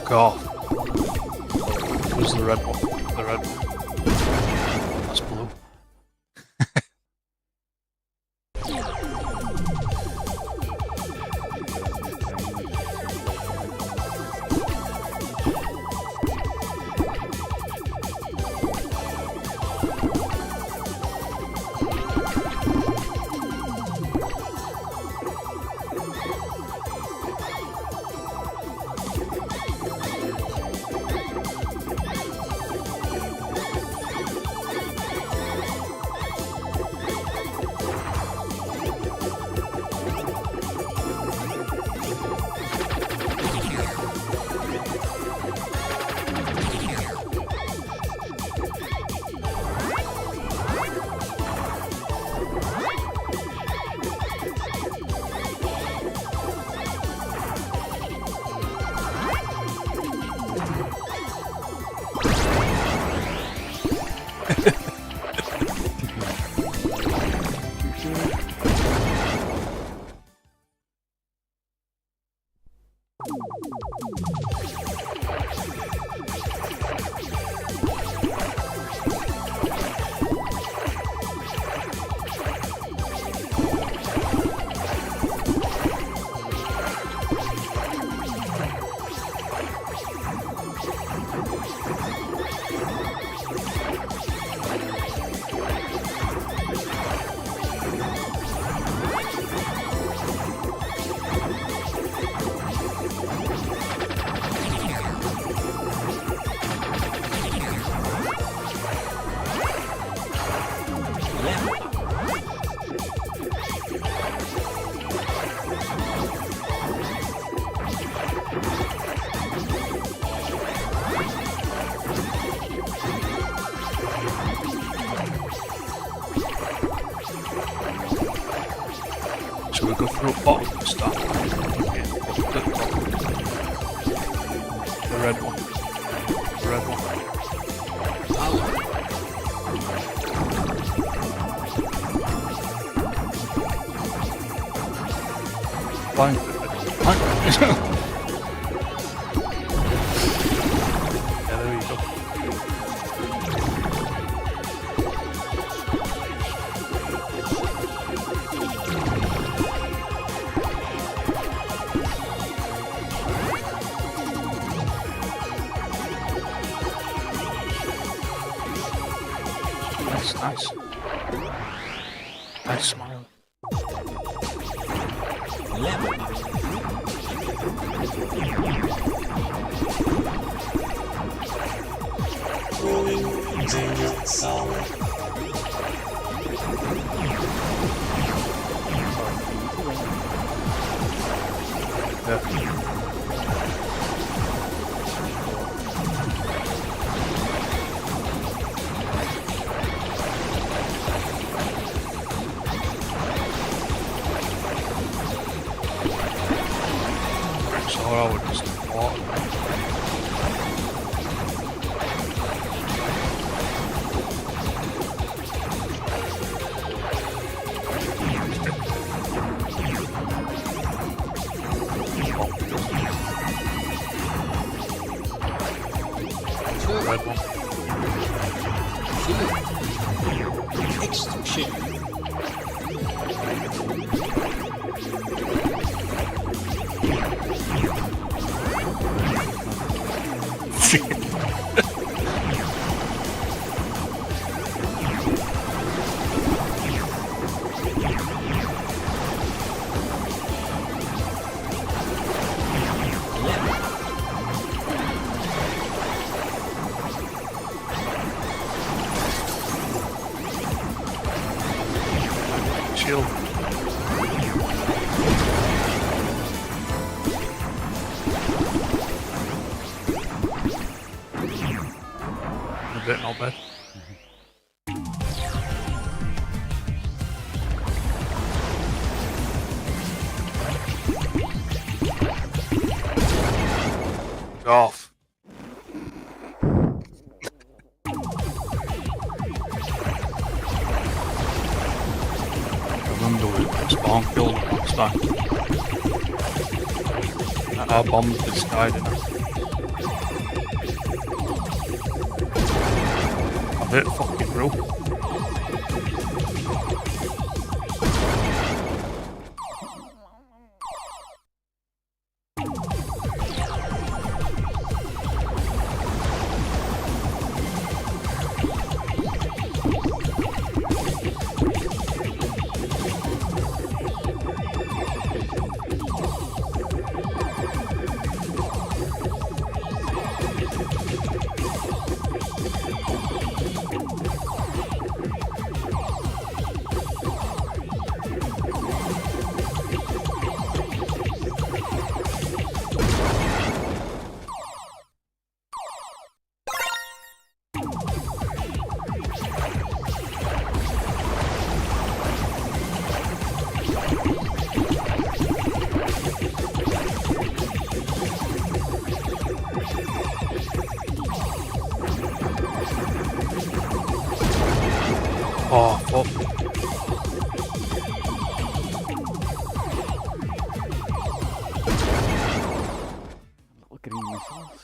Fuck off. Who's the red one? The red one. That's blue. The red one. The red one. Power. Blank. Yeah, there you go. Nice. Nice smile. Lemon. Sour. Yeah. So I would just walk. Red one. Fear. Extinction. Chill. A bit not bad. Off. Spawn killed him last time. Our bombs just died in it. I've hit fucking through. Oh, fuck. Little green missiles.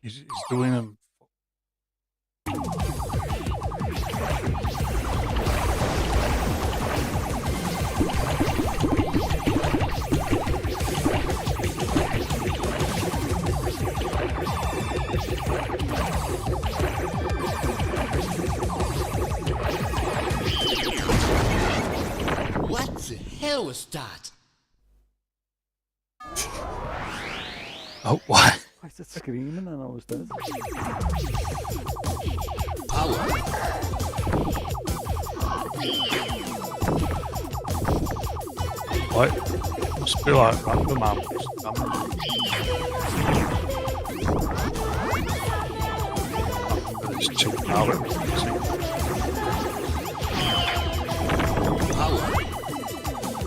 He's doing them. What the hell was that? Oh, what? I started screaming and I was dead. Power. Like, it must be like random amounts of damage. It's chilled out.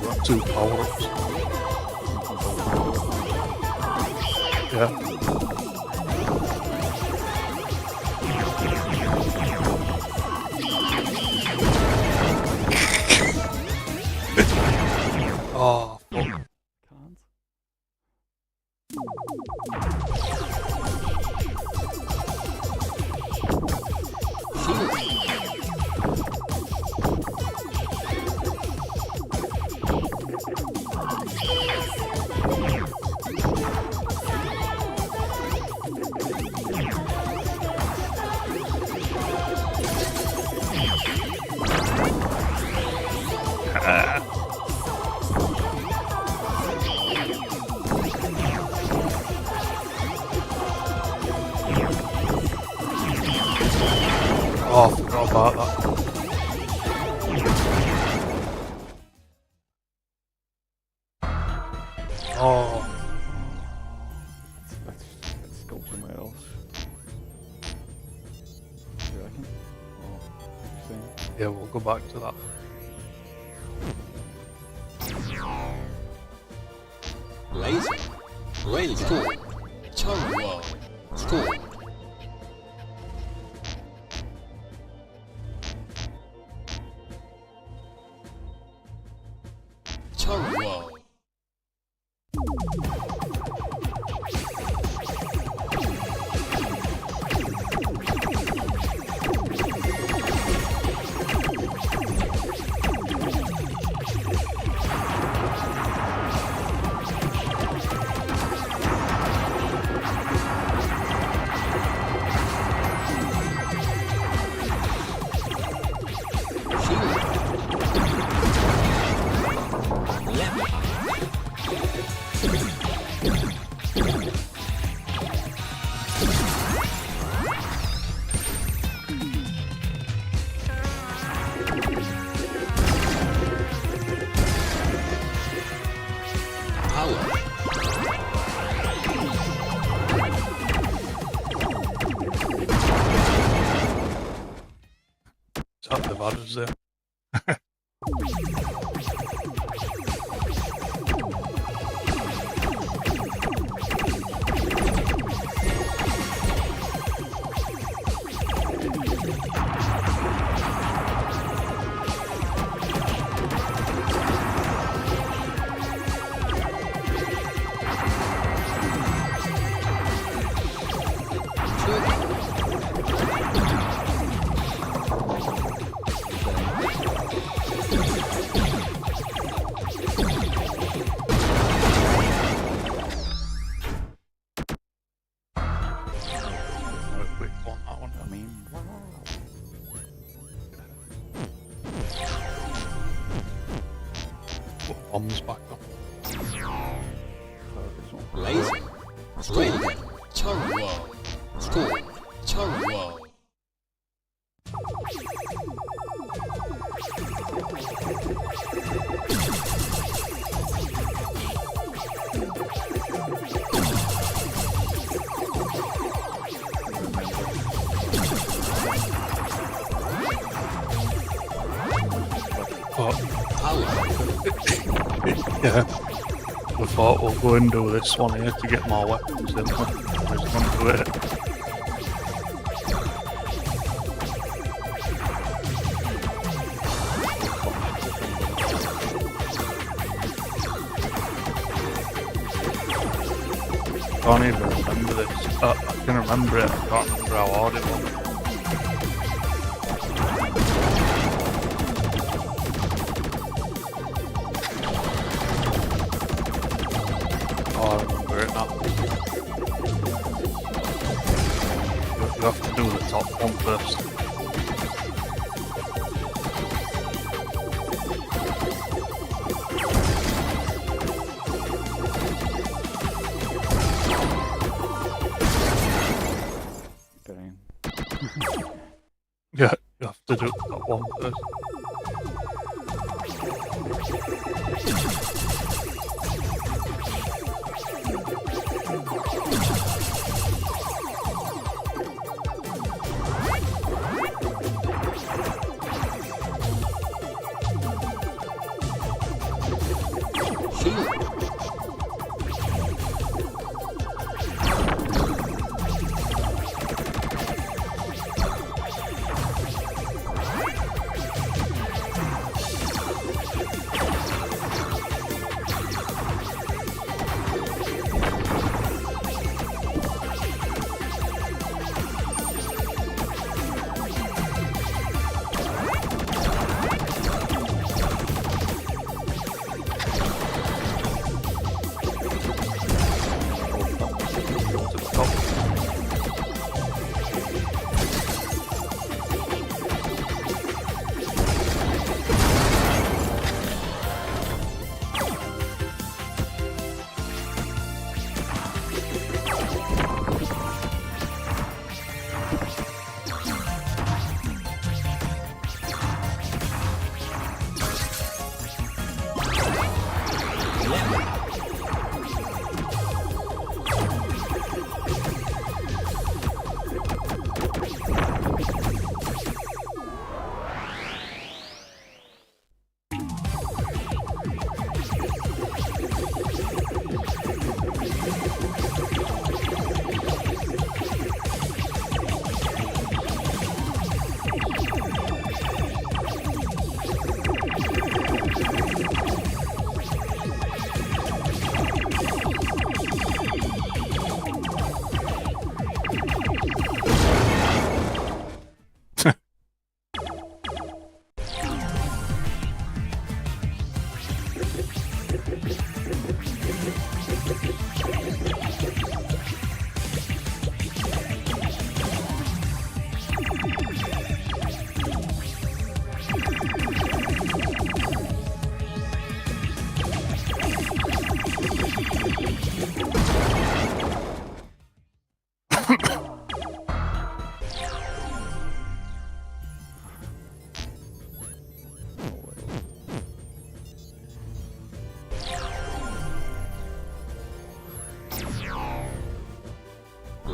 Got 2 power-ups. Yeah. Oh, fuck. Can't. Oh, I forgot about that. Oh, Let's go somewhere else. Do you reckon? Or interesting. yeah, we'll go back to that. Laser. Rail score. Turbo. Score. Turbo. Is that the ladders there? Quick on that one. I mean, wow. Put bombs back on. This one. Laser. Rail Turbo. Score. Turbo. But Power. yeah, we thought we'll go and do this one here to get more weapons, didn't we? We're just gonna do it. I can't even remember this. I can remember it, I can't remember how hard it was. Oh, I remember it now. You have to do the top one first. Brilliant. Yeah, you have to do the top one first.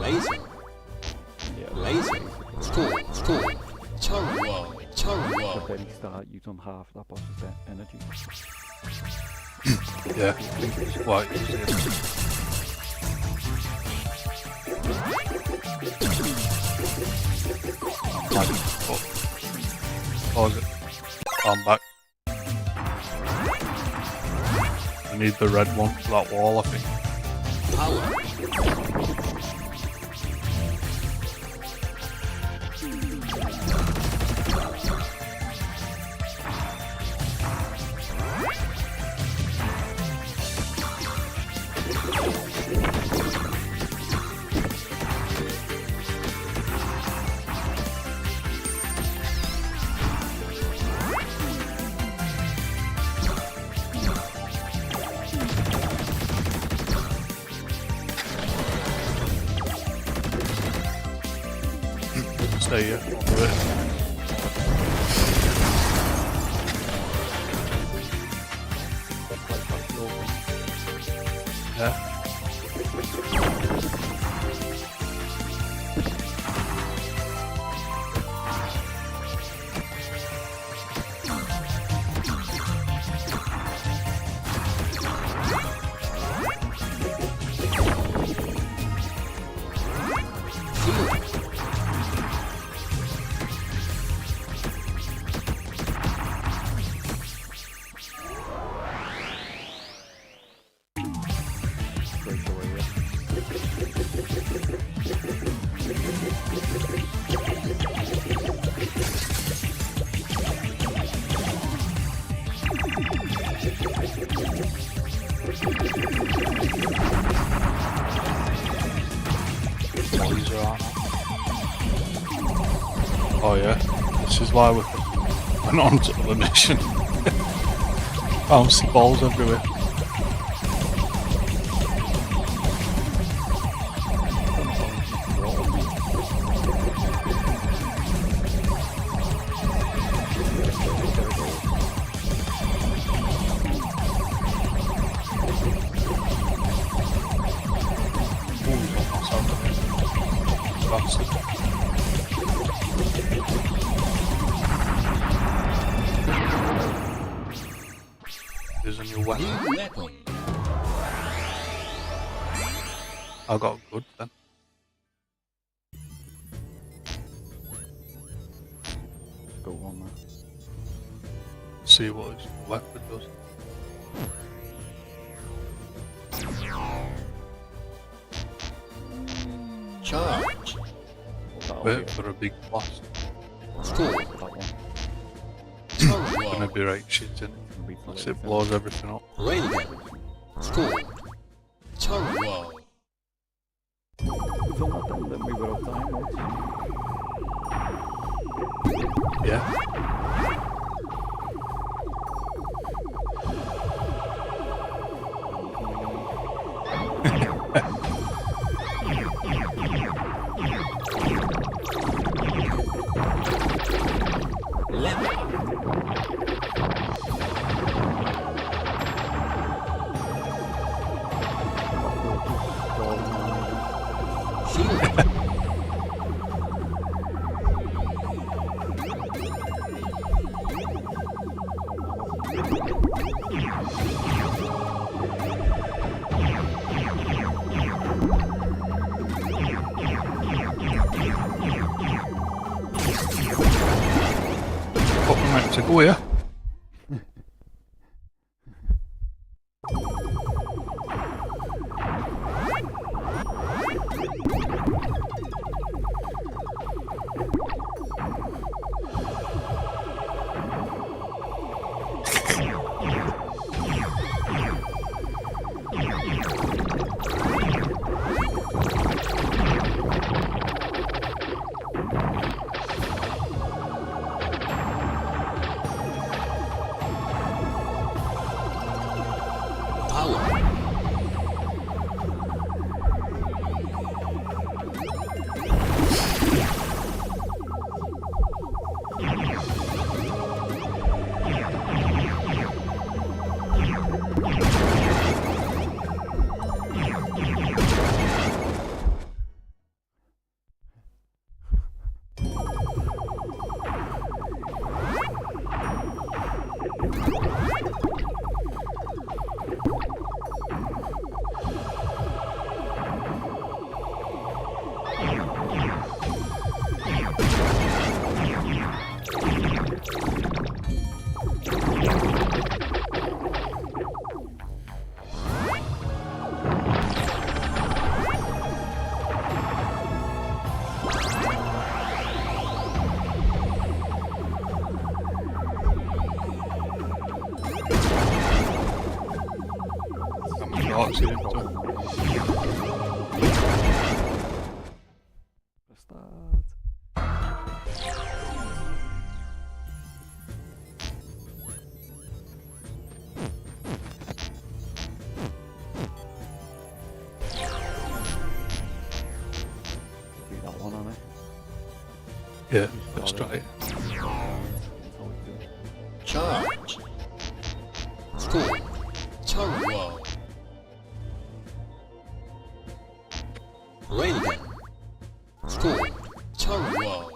Laser. Yeah. Laser. Score. Turbo. At the very start, you done half that boss's energy. Yeah, it's quite easy. Pause it. I'm back. I need the red one for that wall, I think. Power. Stay here, I'll do it. Yeah. Straight away, yeah. Laser on. Oh yeah, this is why we went on to the mission. Bouncy balls everywhere. as a new weapon. New weapon. I got good then. Go on that. See what his new weapon does. Charge. That'll Wait be for a big blast. Score. that one. Gonna Turbo. be right shit in it. It'll be Unless later. it blows everything up. Railgun. Score. Turbo. It's on that then that we were out time once. Yeah. Level. Shield. What we're meant to go here. Power. I'm not seeing it. Start. Do that one on it. Yeah, Just let's got try it. That's how we do it. Charge. Score. Turbo. Railgun. Score. Turbo.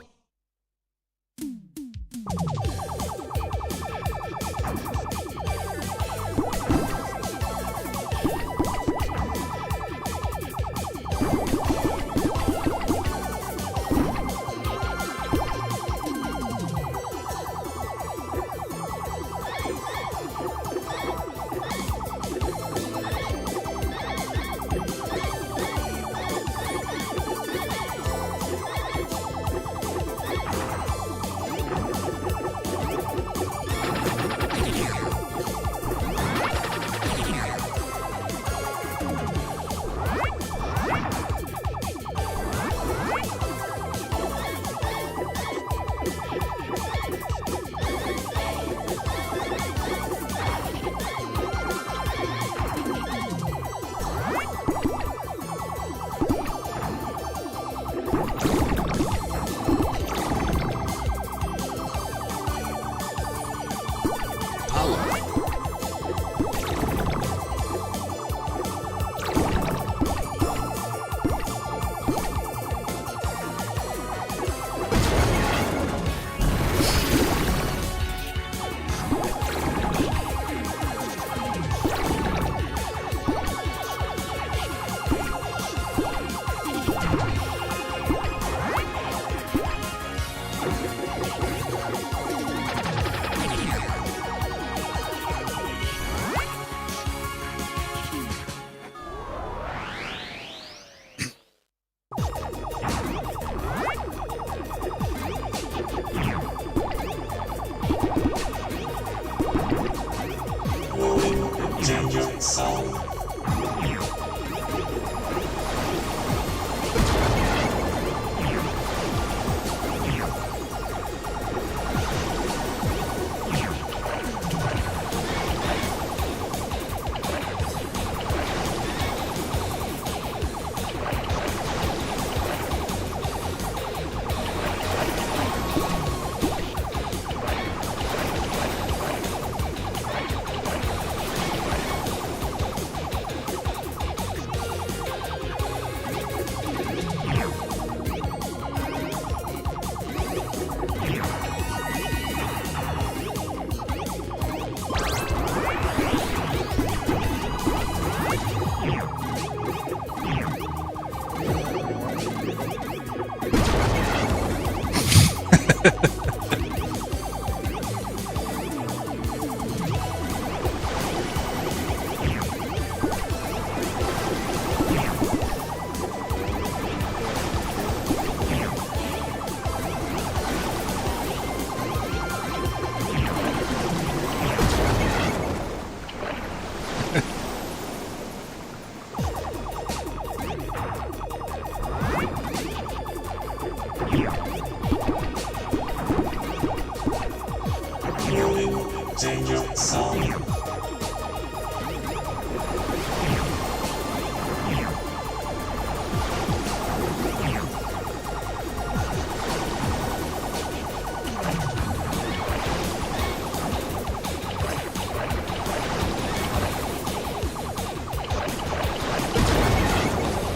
Danger sound.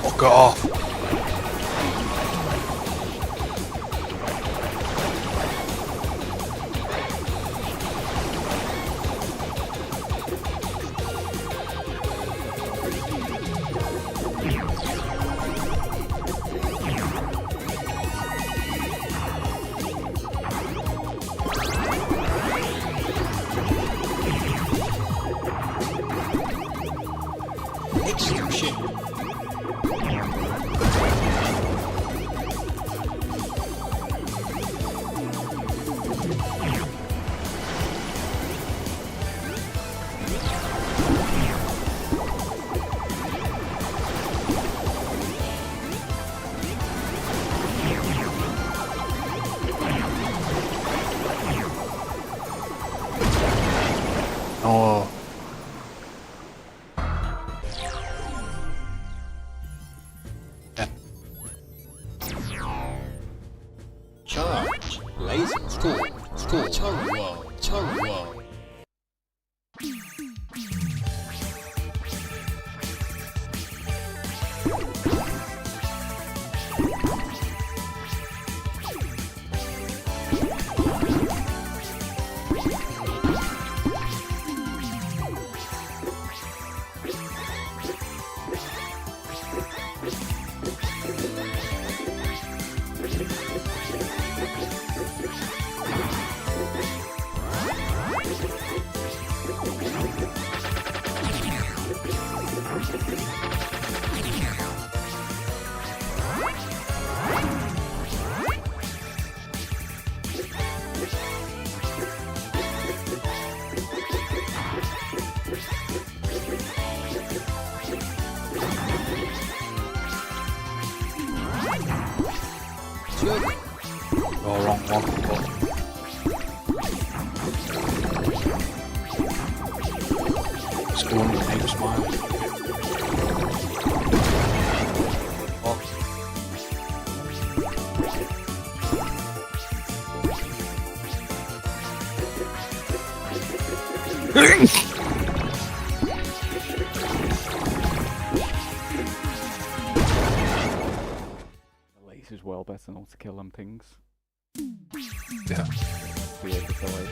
Fuck it off. Execution. Oh. Yeah. Charge. Laser. Score. Chunwall. Oh, wrong one. Let's go on the name smile. Oh. The laser's well better not to kill them things. Yeah. Be able to like.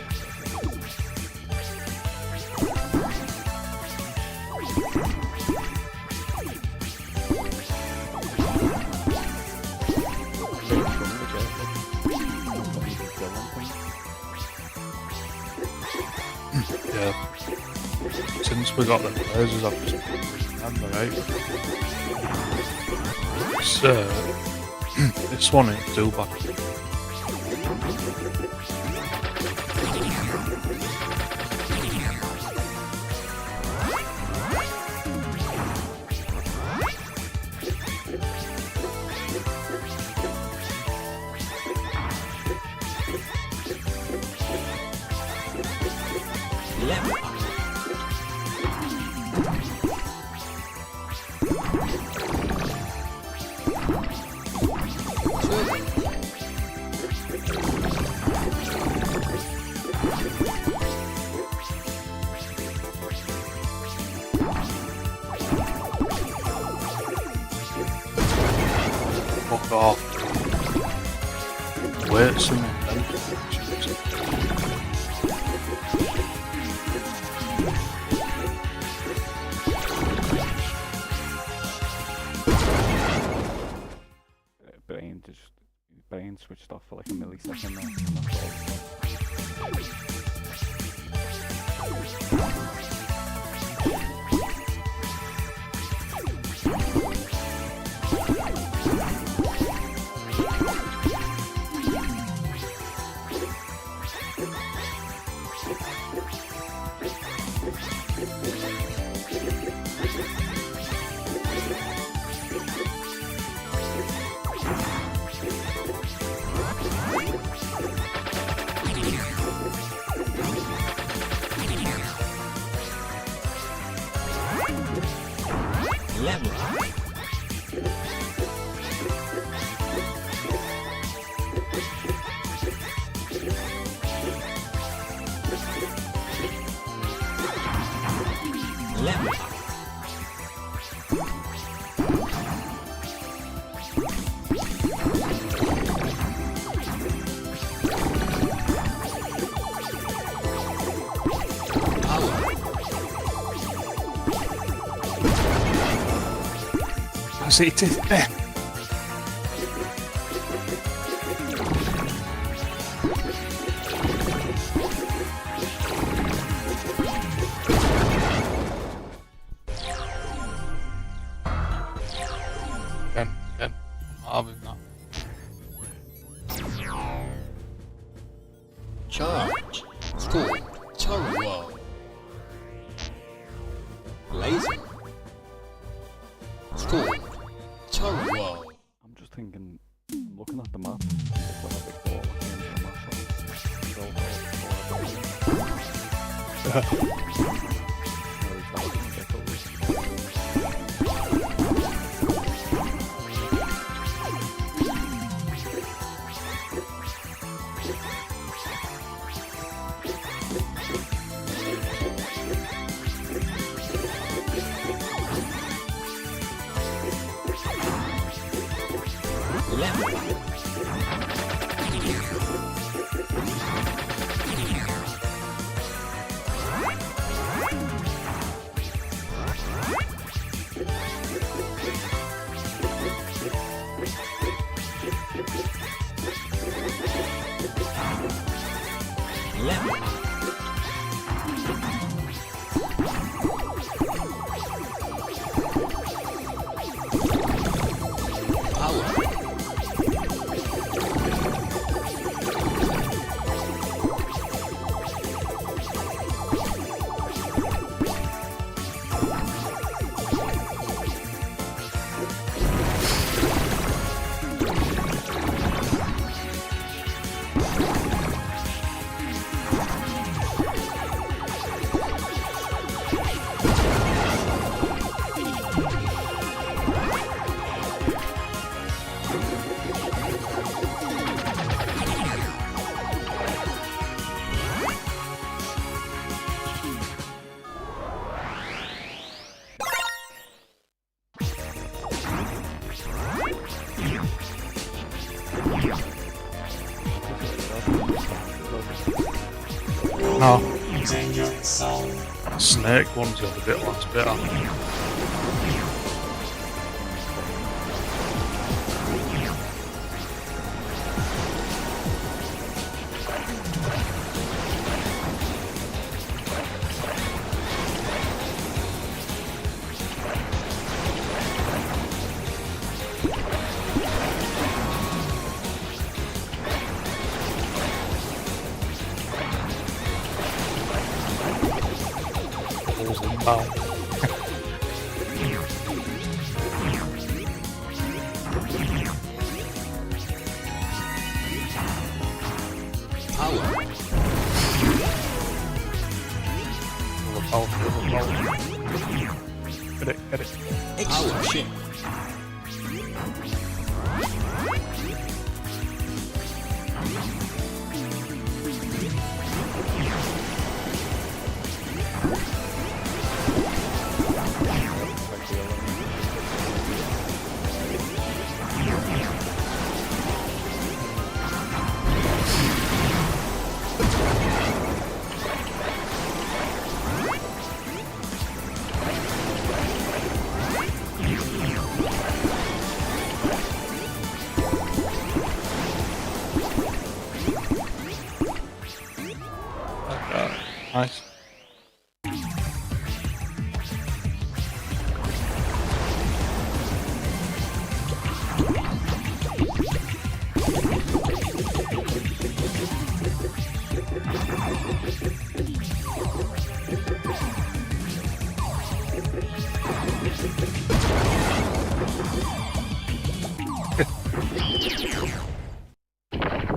Yeah. Since we got the lasers up, and the right. This one ain't too bad. Fuck off. Wait some brain switched off for like a millisecond there. And that's all. Level up. Level up. That's it. Ken, having that. Charge. Score. Turbo. Laser. Score. Turbo. I'm just thinking, I'm looking at the map. It's got a big ball at the end of the map. It's all Level up. Level up. Power. No. Snake one's a bit less better. Balls inbound. Power. Get it. Power chip. Nice.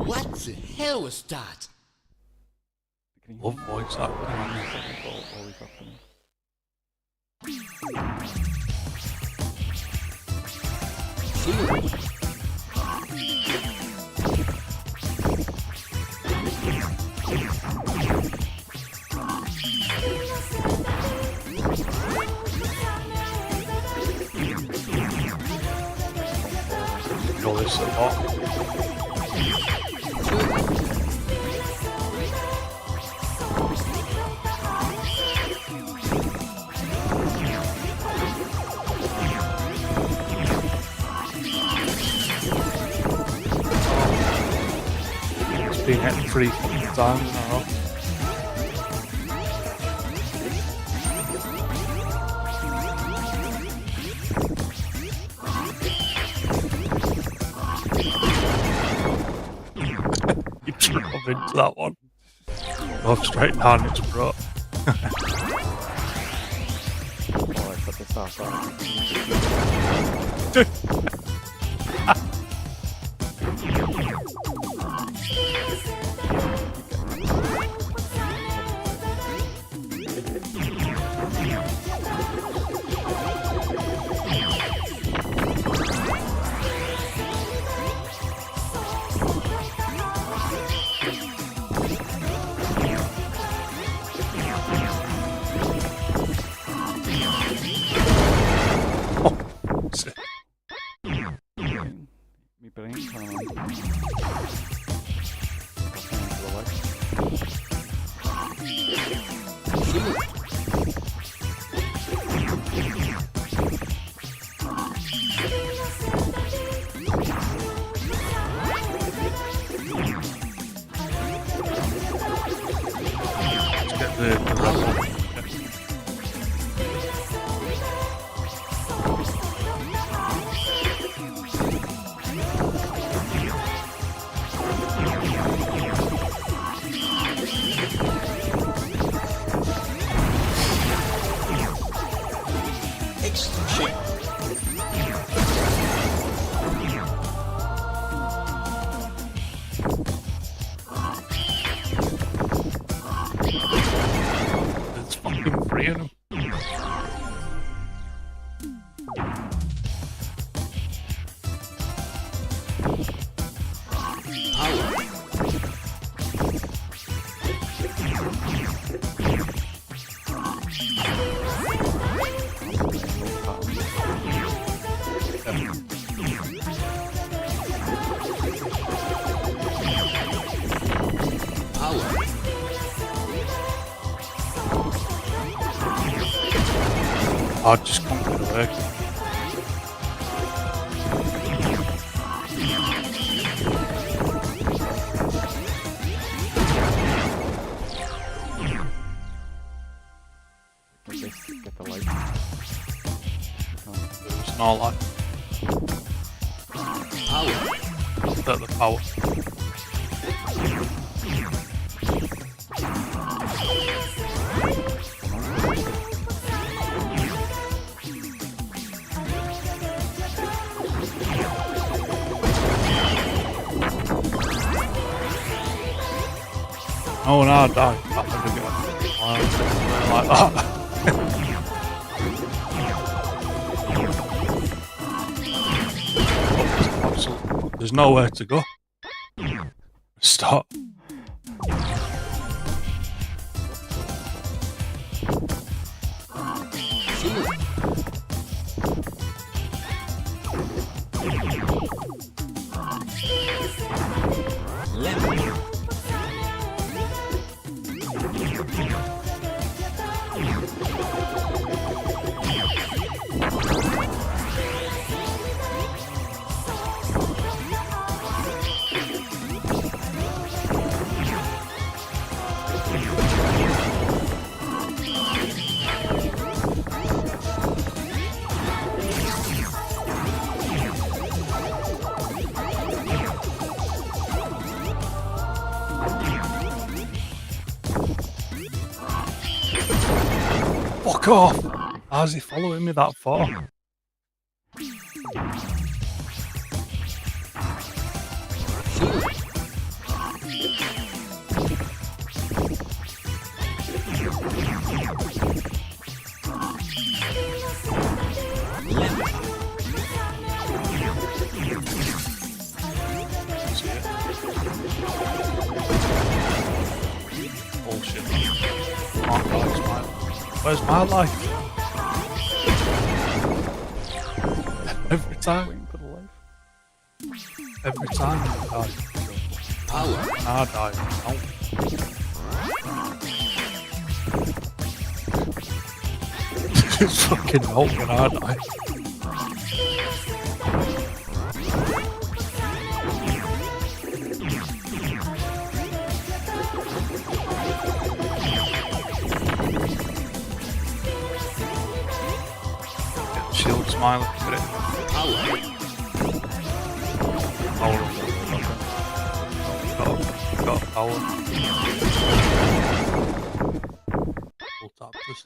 What the hell was that? Love voice acting. Always happening. All this a lot. It's been hit 3 times in a row. You drove into that one. Go straight down its throat. Oh, I put this off. Sick. Me brain can't. Let's get the red one. There's fucking 3 of them. I just can't get away. Get the light. There's no light. At the power. Oh no, I died. I'm never gonna like that. There's nowhere to go. Stop. Fuck off! How's he following me that far? Can't die, Smiley. Where's my life? Every time. Waiting for the life. Every time I die. Power. When I die, no. It's fucking hot when I die. Get the shield, Smiley. Get it. Power. Power. Got power. Full tap this.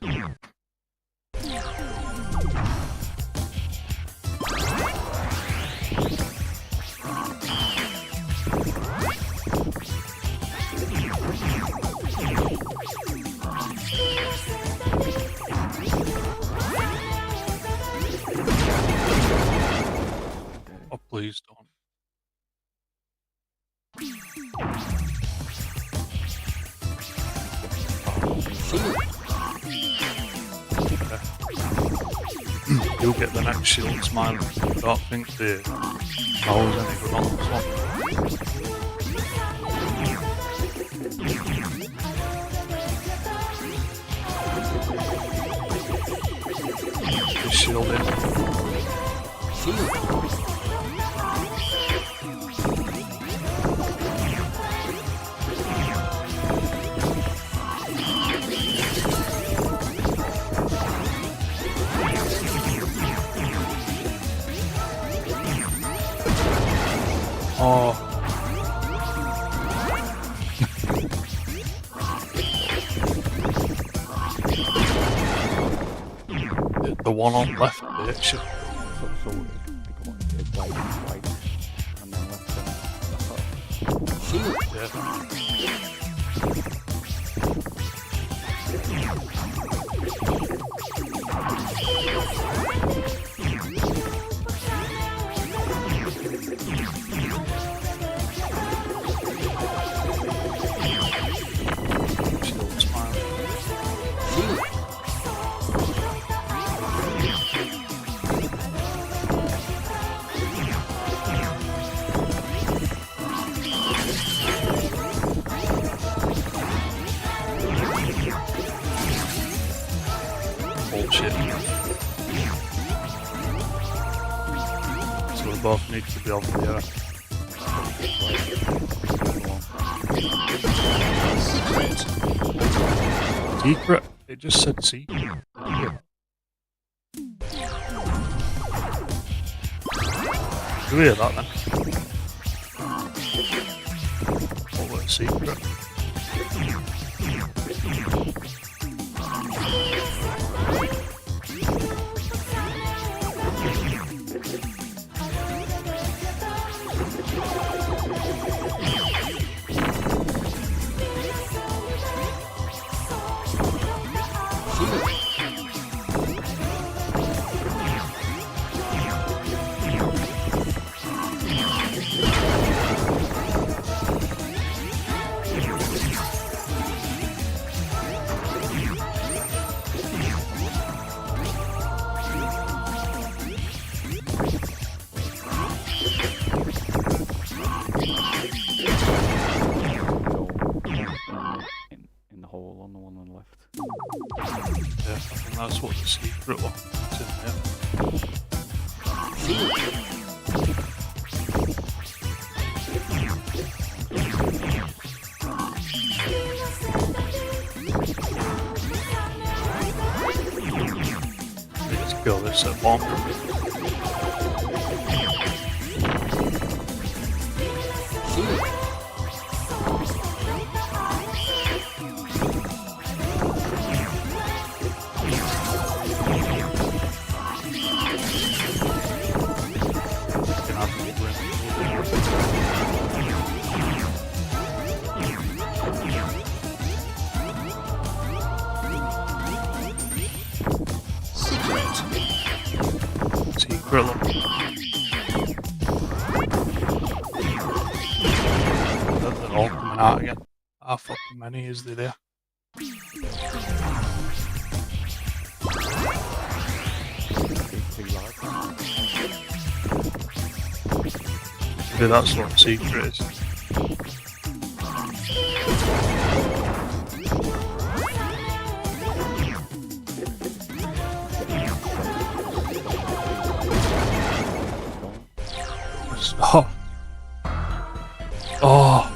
Oh, please don't. You'll get the next shield, Smiley. I don't think the power's any good on this one. The shield in. Oh. The one on left, bitch. So they come on, it's white, and then left Yeah. Shield, Smiley. Bullshit. So we both need to be over here. Secret? It just said secret. Yeah. Do you hear that then? Oh, what a secret. in the hole on the one on the left. Yeah, I think that's what the secret was. It's in there. Let's kill this at one. Secret look. They're all coming out again. How fucking many is there? Too large. Maybe that's what the secret is. Oh. Oh.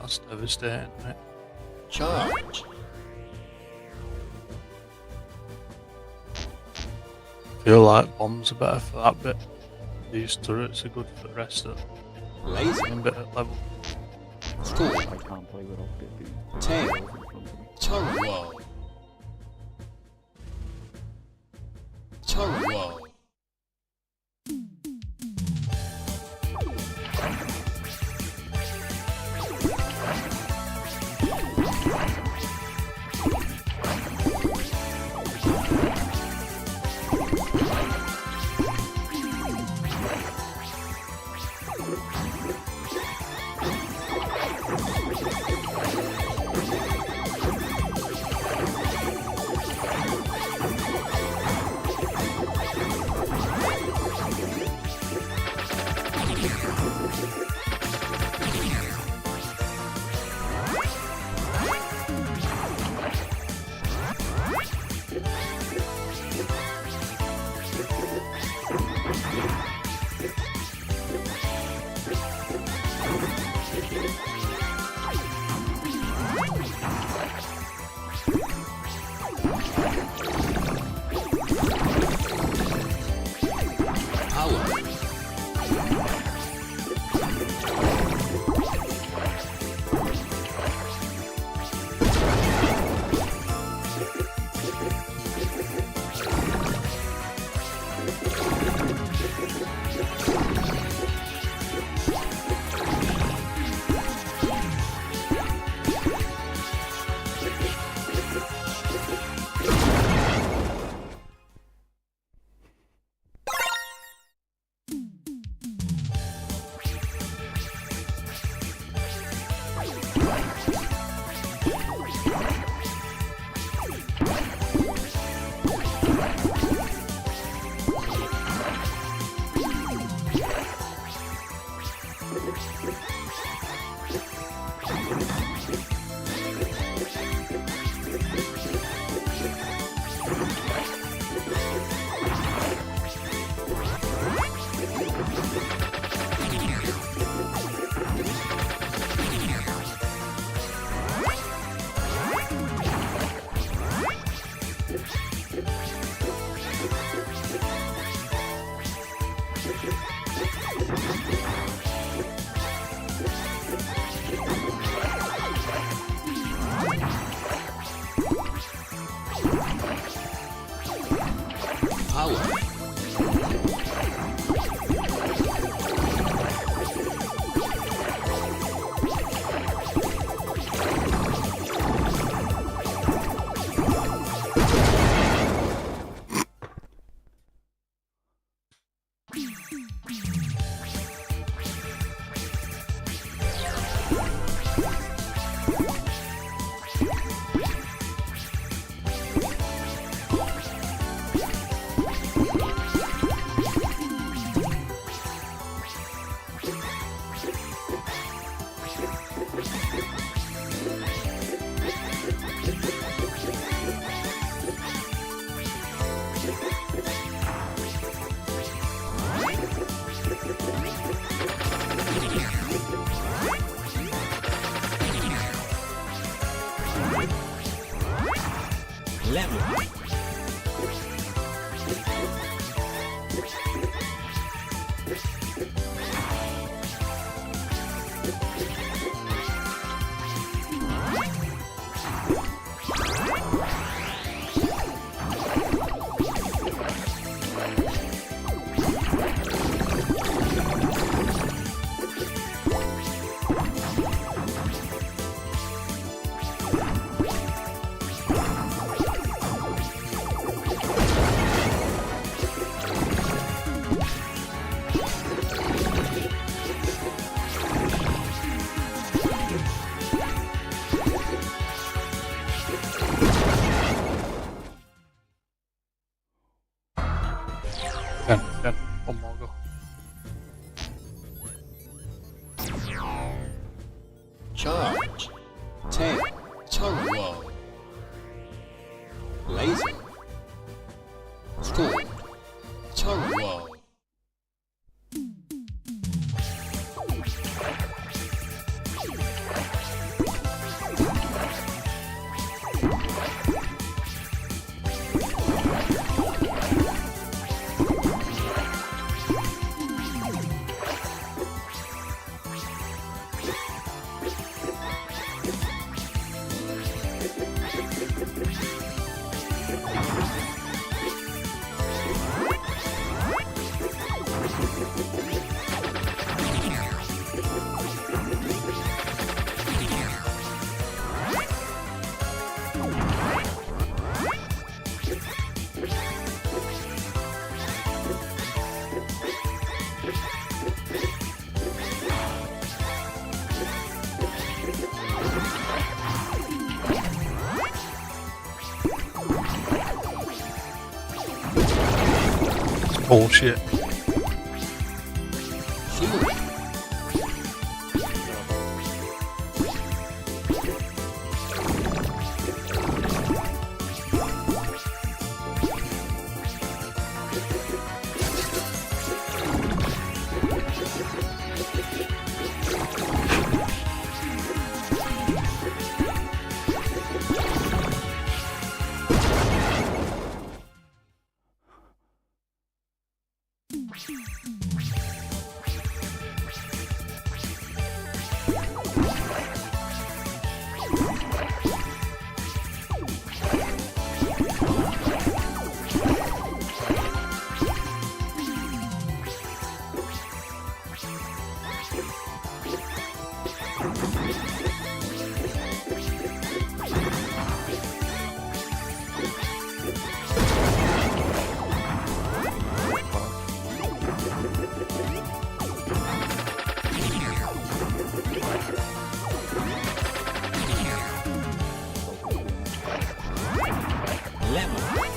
That's devastating, right? Charge. Feel like bombs are better for that bit. These turrets are good for the rest of the Laser. bit at level. Score. I can't play without it being Tail. in front of me. Turret wall. Turret wall. Level. Charge. Tail. Tongue roll. Laser. Scored. Tongue roll. Bullshit. Shield. Lemon.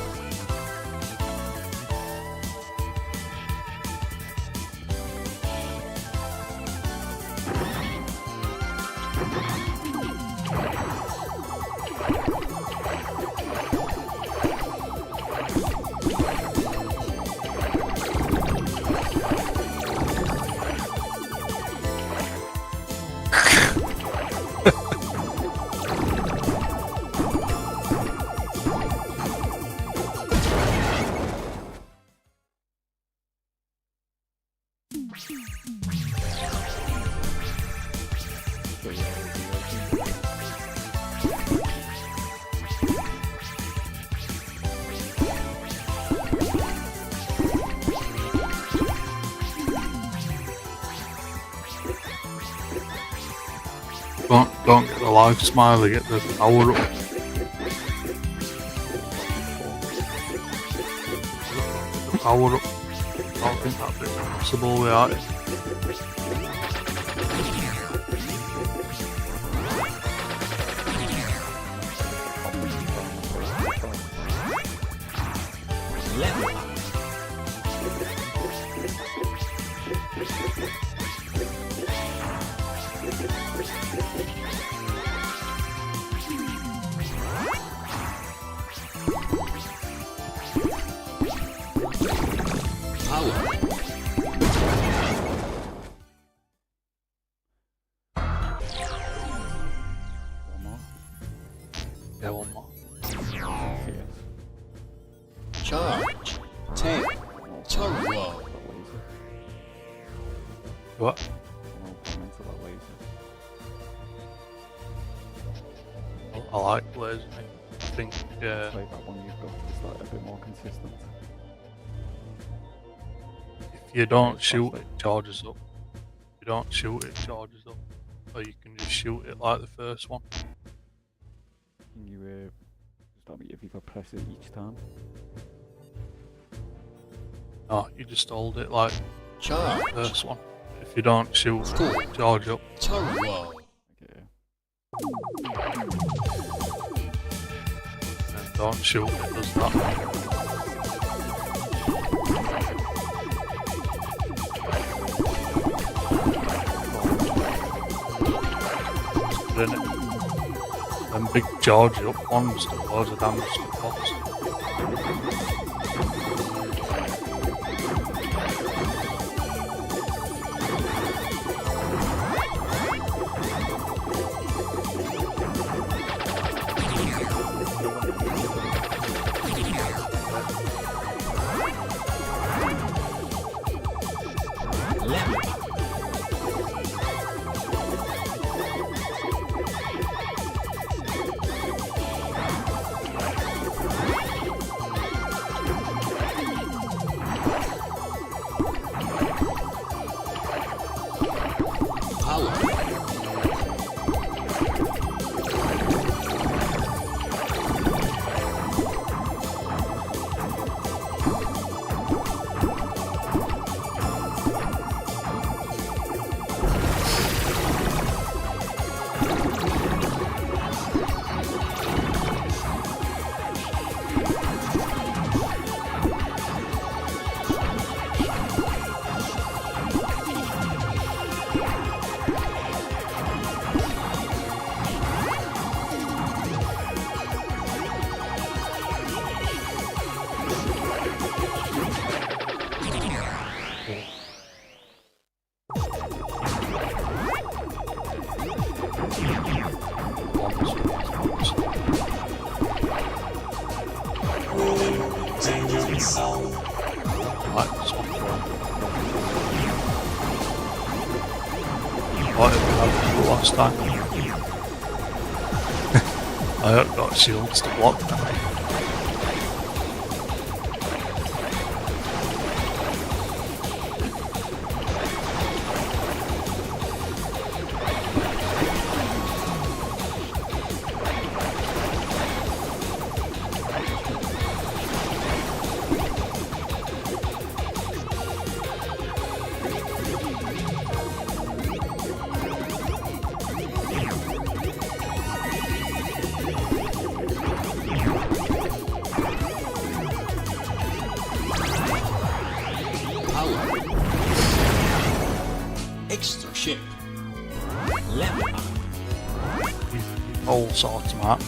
Don't get the live smiley, get the power up. The power up. I don't think that bit's possible without it. Level up. Power. One more. Yeah, one more. Yes. Charge. Tail. Tongue roll. That laser. What? I'll come into that laser. I like lasers. I think Like that one you've got, is that a bit more consistent? if you don't Right, shoot that's it, charges up. If you don't shoot it, charges up. Or you can just shoot it like the first one. Can you just tell me if you could press it each time? No, you just hold it like the Charge. first one. If you don't shoot, Score. charge up. Tongue roll. Okay. And don't shoot, it does that. after, innit? Them big Georgia up ones do loads of damage to the box. Like this one. What did we have the last time? I haven't got shields to block that. Extra ship. Level up. All sorts of that.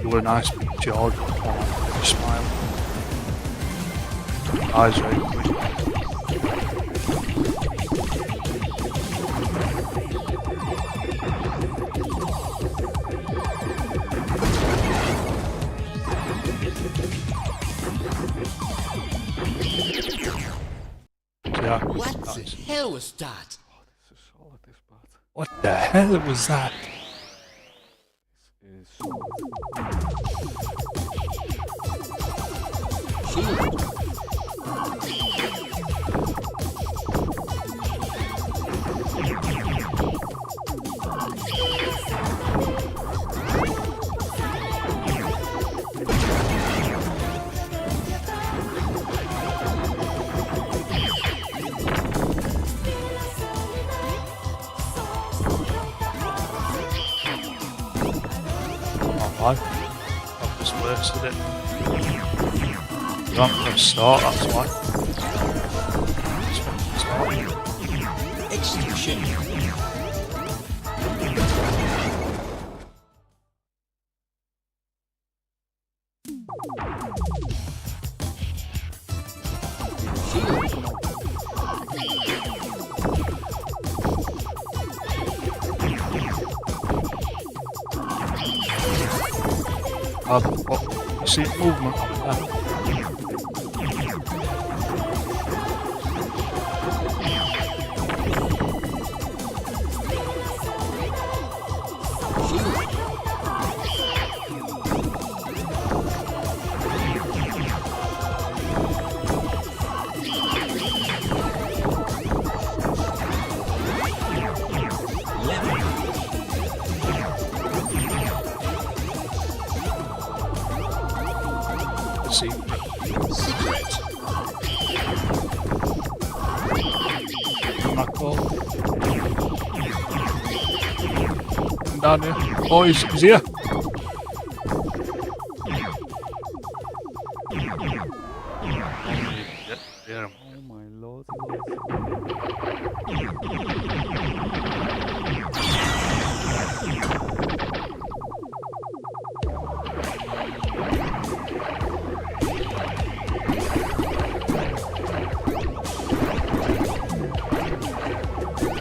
Do a nice big George with a smile. Eyes very quick. Yeah. What Nice. the hell was that? Oh, this is solid, this part. What the hell was that? This is solid. Shield. Alright. I've just wasted it. You don't press start, that's why. Start. Extra ship. Shield. You see movement up there? down here. Oh, he's here. Yeah, Oh my lord.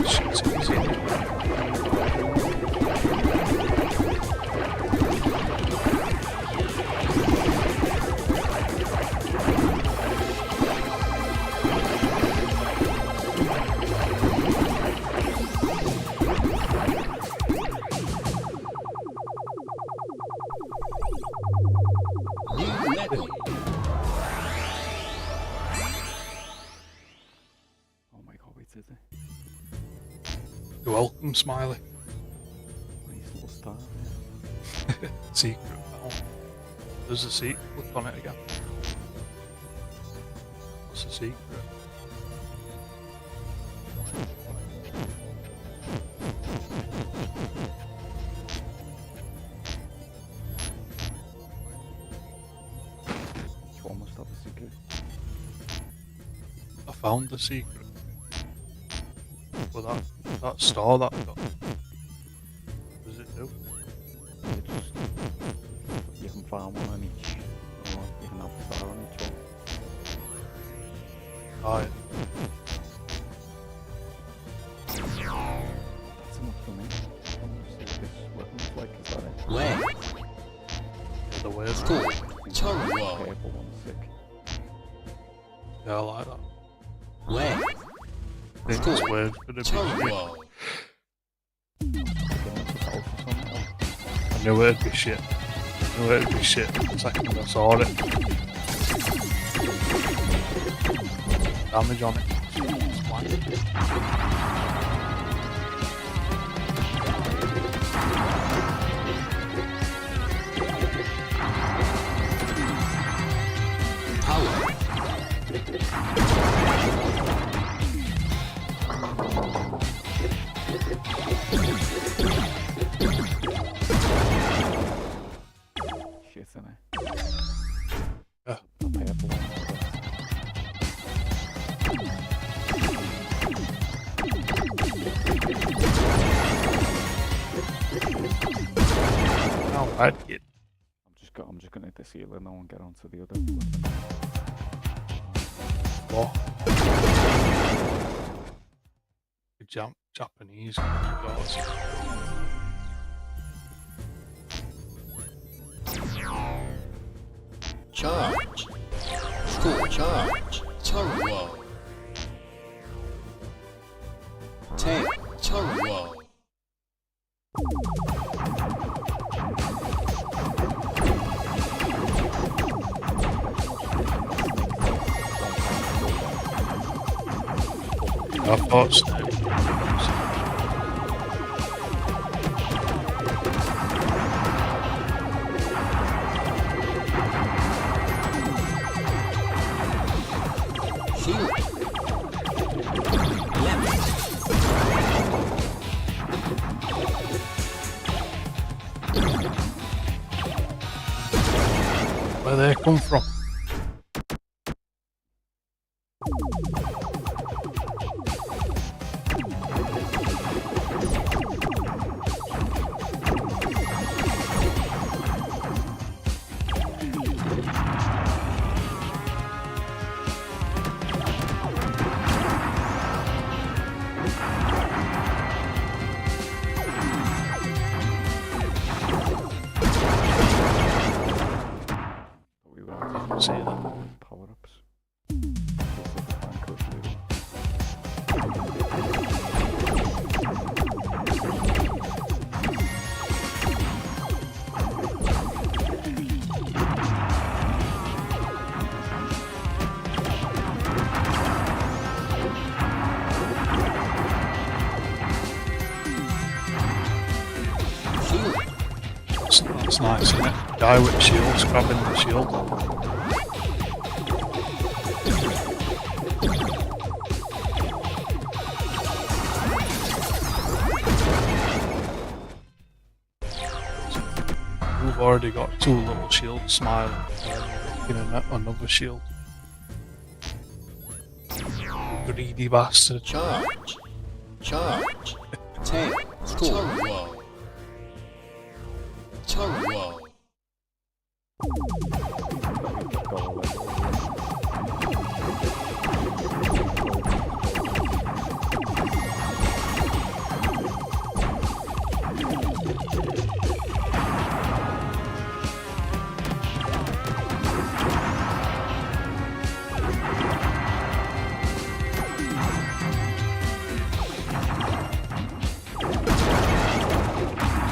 shit's easy. New medal. Oh my god, we did it. You're welcome, Smiley. Nice little star. Secret. Oh, there's a secret. Click on it again. What's the secret? You almost have a secret. I found the secret. Well, that star that I got. What does it do? You just you can find one on each. Or you can have a star on each one. Ah, yeah. That's enough for me. Let's see what this weapon's like. Is that it? Where? Yeah, the way Score. I think the Turbo. purple one's sick. Yeah, I like that. Where? I think this wave's gonna be shit. Turbo. Give me the house or something. I knew it'd be shit. I knew it'd be shit the second I saw it. Damage on it. Power. Shit in it. Yeah. The purple one. Oh, I'd get. I'm just gonna hit the ceiling now and get onto the other weapon. What? The Japanese gods. Charge. Score. Charge. Turbo. 10. Turbo. I thought so. Shield. Left. Where they come from? But we will have to See that? power ups. Just like a fan code to do. Shield. That's nice, isn't it? Guy with shields grabbing the shield. already got two little shields smiling, making another shield. Greedy bastard. Charge. Charge. Tail. Tongue roll. Tongue roll.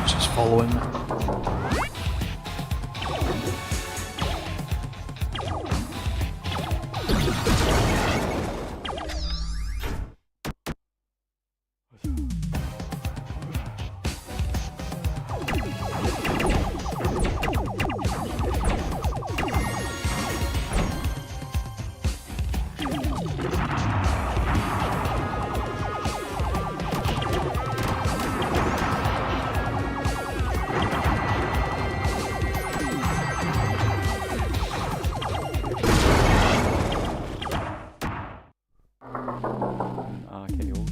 Just following me. RKO.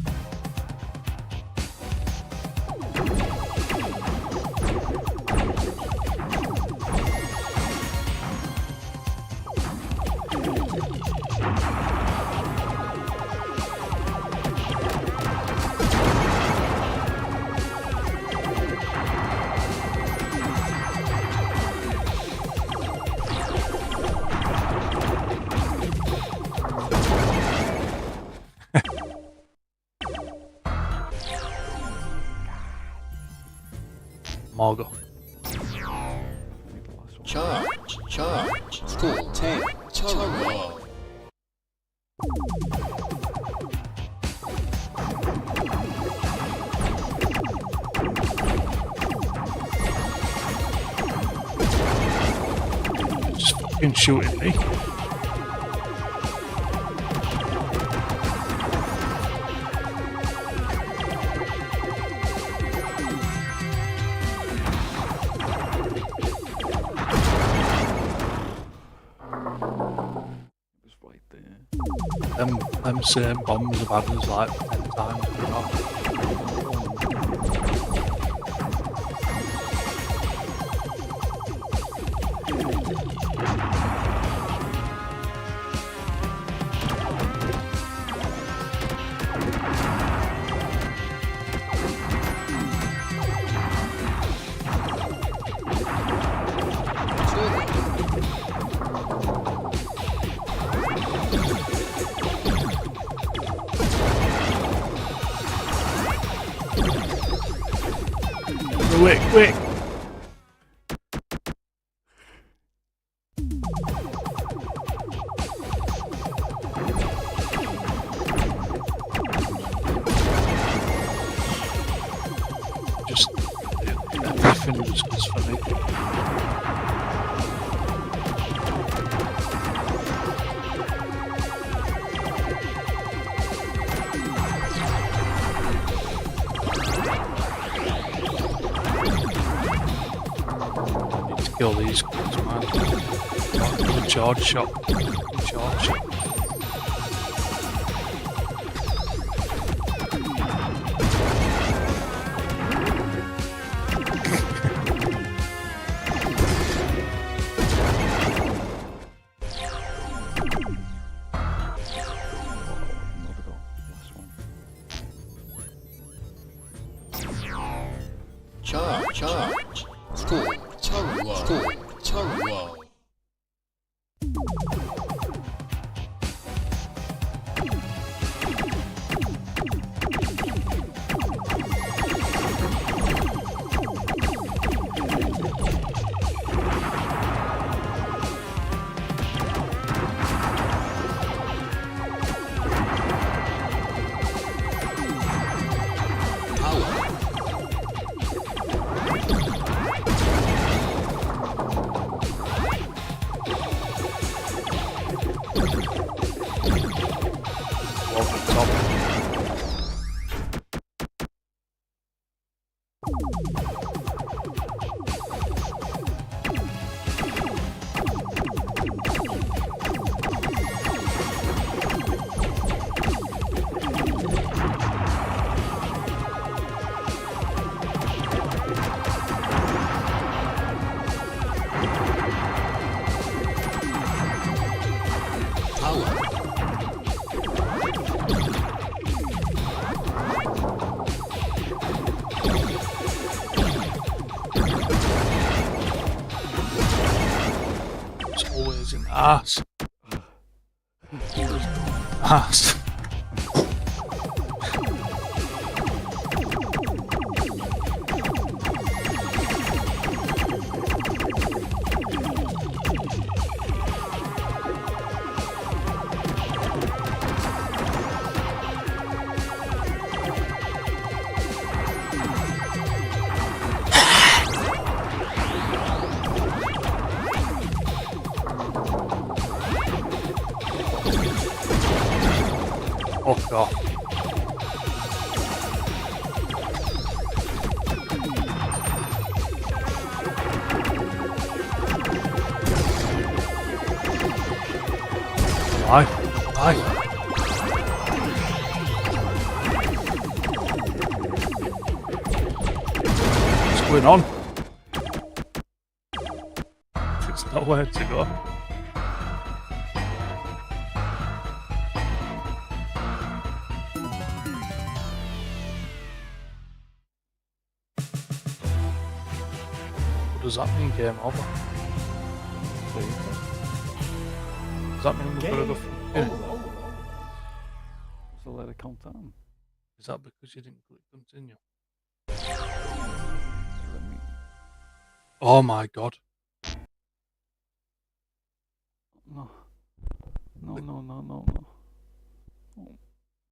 Margo. Charge. Charge. Full tail. Tongue roll. Just fucking shooting me. It was right there. Them same bombs have had us like 10 times now. Quick! Just everything just goes for me. Kill these guys, man. Good charge shot. Good charge shot. Another goal. Last one. Charge. Charge. Full tongue roll. Full tongue roll. Ass. Ass. Fuck off. Aye. Aye. What's going on? There's nowhere to go. Does that mean game over? Does that mean we've got to go from here? So let it count down. Is that because you didn't click continue? Let me. Oh my god. No. No.